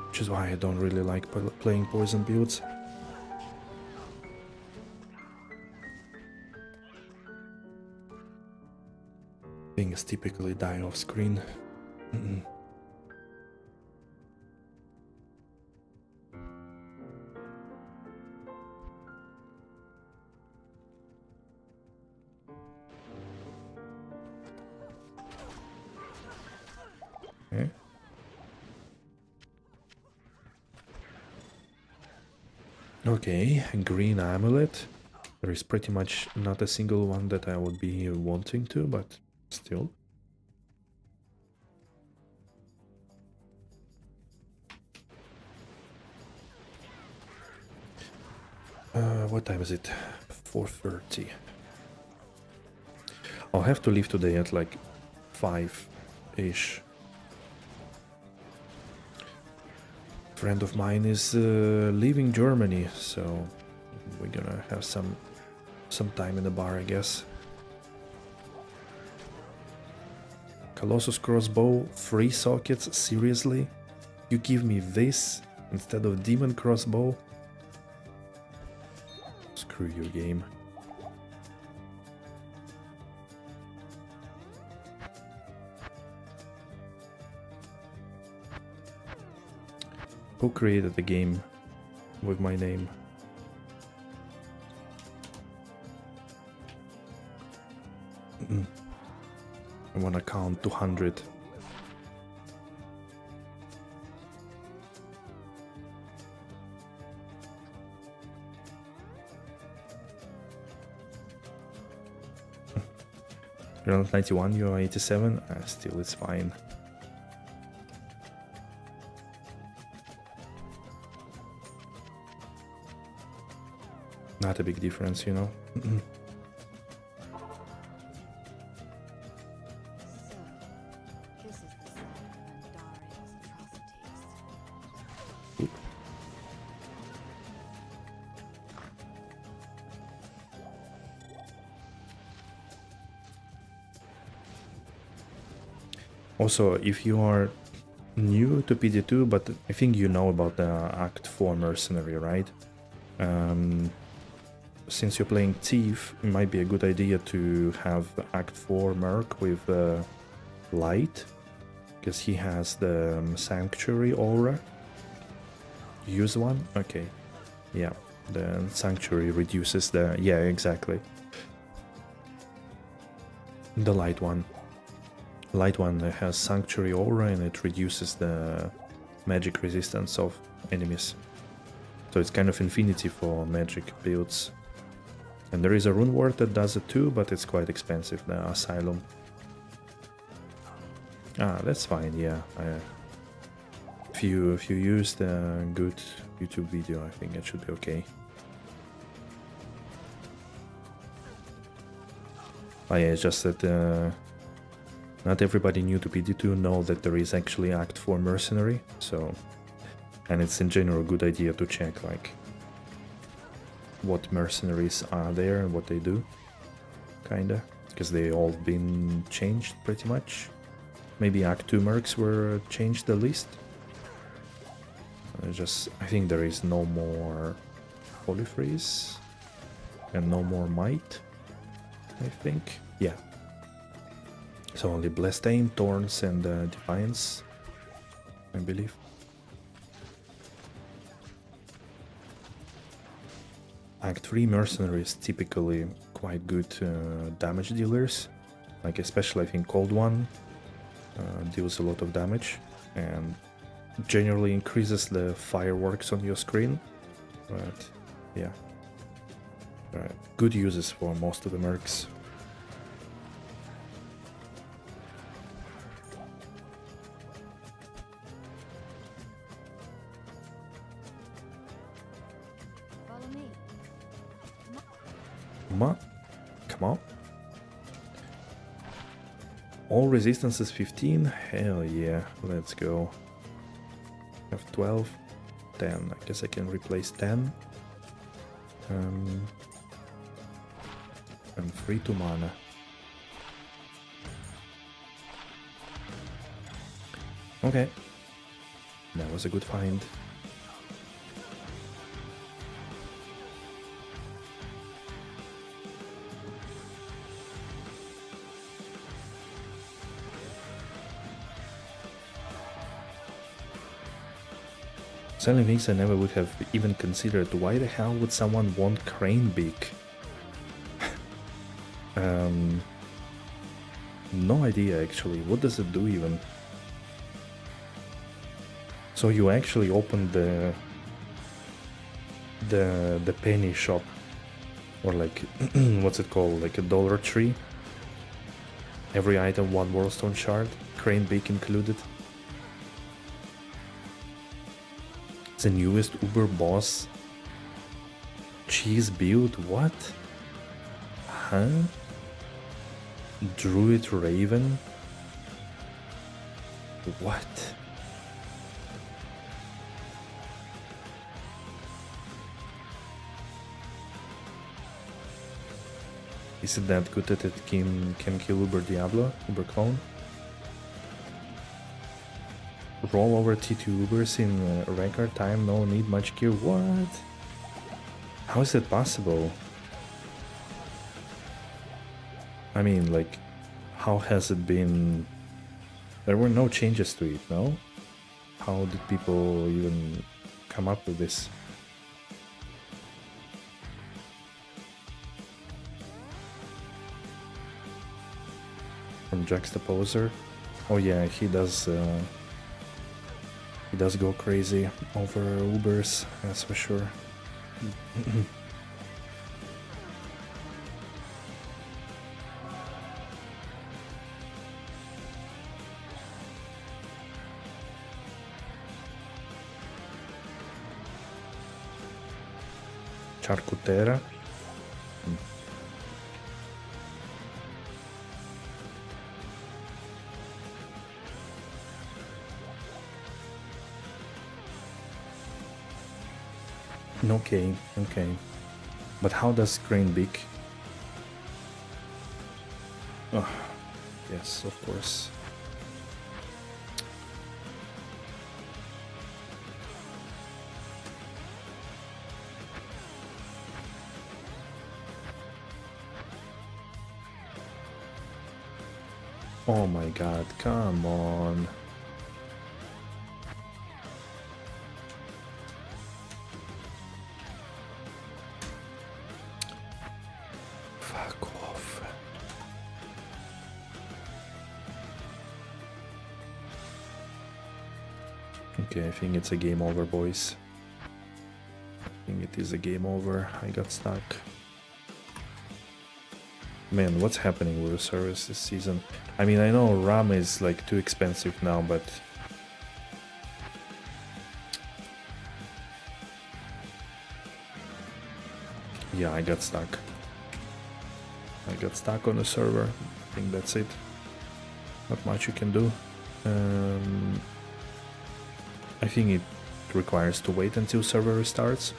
Which is why I don't really like playing poison builds. Things typically die off screen. Okay. Okay, green amulet. There is pretty much not a single one that I would be wanting to, but still. What time is it? 4:30. I'll have to leave today at like 5-ish. Friend of mine is leaving Germany, so we're gonna have some time in the bar, I guess. Colossus crossbow, 3 sockets, seriously? You give me this instead of demon crossbow? Screw your game. Who created the game with my name? I wanna count 200. You're not 91, you're 87. Still, it's fine. Not a big difference, you know. This is the site of Andariel's atrocities. Also, if you are new to PD2, but I think you know about the Act 4 mercenary, right? Since you're playing Thief, it might be a good idea to have Act 4 Merc with Light, because he has the Sanctuary aura. Use one? Okay. Yeah, the Sanctuary reduces the... Yeah, exactly. The Light one. Light one has Sanctuary aura and it reduces the magic resistance of enemies. So it's kind of infinity for magic builds. And there is a rune ward that does it too, but it's quite expensive, the Asylum. Ah, that's fine, yeah. If you use the good YouTube video, I think it should be okay. Oh yeah, it's just that not everybody new to PD2 know that there is actually Act 4 Mercenary, so... And it's in general a good idea to check, like, what mercenaries are there and what they do, kinda, because they all been changed pretty much. Maybe Act 2 mercs were changed the least. I think there is no more Holy Freeze and no more Might, I think. Yeah. So only Blessed Aim, Thorns and Defiance, I believe. Act 3 mercenaries typically quite good damage dealers, like especially I think Cold One deals a lot of damage and generally increases the fireworks on your screen, but yeah, good uses for most of the mercs. Follow me. Come on. All resistances 15? Hell yeah, let's go. Have 12, 10. I guess I can replace 10. And 3 to mana. Okay. That was a good find. Selling things I never would have even considered. Why the hell would someone want Crane Beak? No idea actually. What does it do even? So you actually open the penny shop, or like what's it called? Like a Dollar Tree. Every item 1 Warstone shard, Crane Beak included. The newest Uber boss Cheese build? What? Huh? Druid Raven? What? Is it that good that it can kill Uber Diablo? Uber Clone? Roll over T2 Ubers in record time, no need much gear. What? How is that possible? I mean, like, how has it been? There were no changes to it, no? How did people even come up with this? From Juxtaposer? Oh yeah, he does go crazy over Ubers, that's for sure. Charcutera. Okay, okay. But how does Crane Beak? Oh, yes, of course. Oh my god, come on. Fuck off. Okay, I think it's a game over, boys. I think it is a game over. I got stuck. Man, what's happening with the service this season? I mean, I know RAM is like too expensive now, but yeah, I got stuck. I got stuck on the server. I think that's it. Not much you can do. I think it requires to wait until server restarts.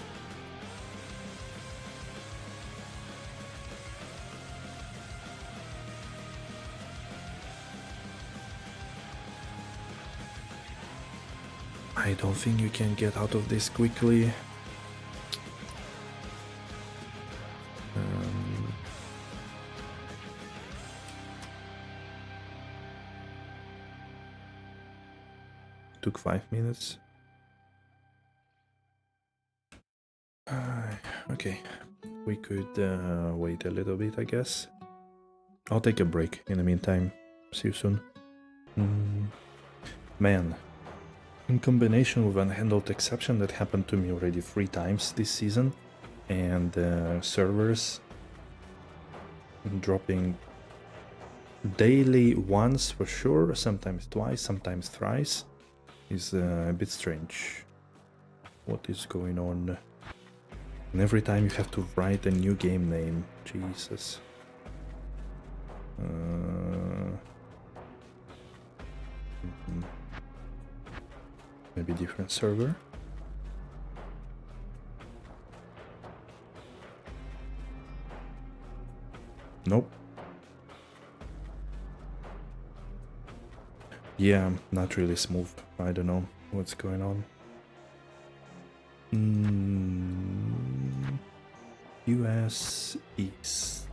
I don't think you can get out of this quickly. Took 5 minutes. Okay, we could wait a little bit, I guess. I'll take a break in the meantime. See you soon. Man, in combination with unhandled exception that happened to me already 3 times this season, and servers dropping daily once for sure, sometimes twice, sometimes thrice, is a bit strange. What is going on? And every time you have to write a new game name. Jesus. Maybe different server? Nope. Yeah, not really smooth. I don't know what's going on. US East.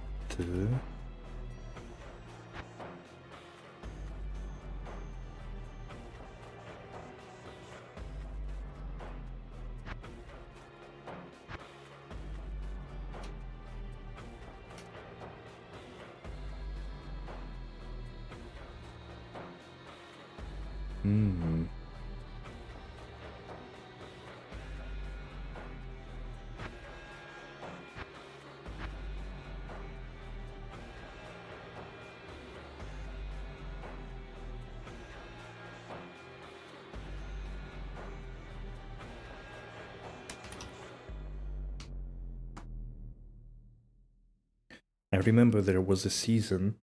remember there was a season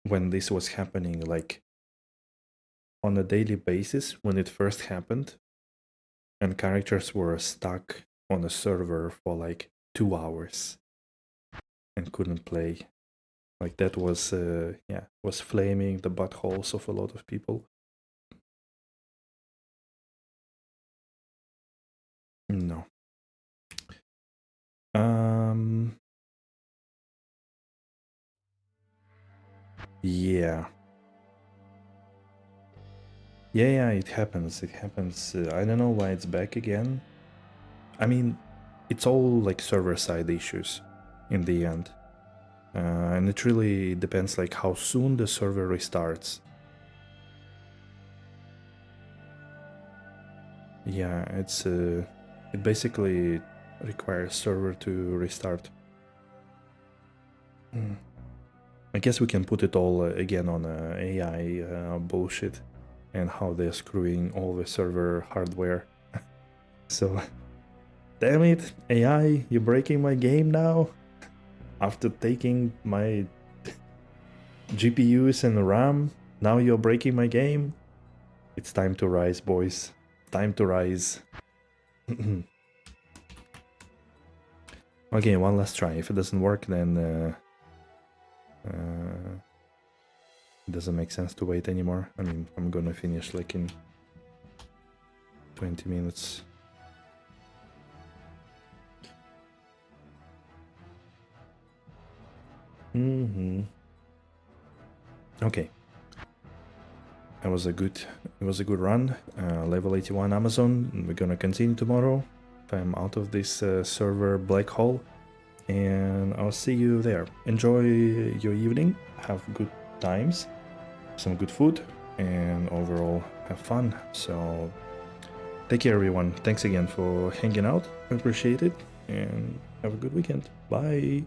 when this was happening, like on a daily basis when it first happened, and characters were stuck on a server for like 2 hours and couldn't play. Like that was was flaming the buttholes of a lot of people. No. Yeah. Yeah, it happens. It happens. I don't know why it's back again. I mean, it's all like server-side issues in the end. And it really depends like how soon the server restarts. Yeah, it basically requires server to restart. I guess we can put it all again on AI bullshit and how they're screwing all the server hardware. So, damn it, AI, you're breaking my game now? After taking my GPUs and RAM, now you're breaking my game? It's time to rise, boys. Time to rise. Okay, one last try. If it doesn't work, then it doesn't make sense to wait anymore. I mean, I'm gonna finish like in 20 minutes. Okay. It was a good run. Level 81 Amazon. We're gonna continue tomorrow if I'm out of this server black hole. And I'll see you there. Enjoy your evening. Have good times. Some good food. And overall have fun. So take care everyone. Thanks again for hanging out. I appreciate it. And have a good weekend. Bye.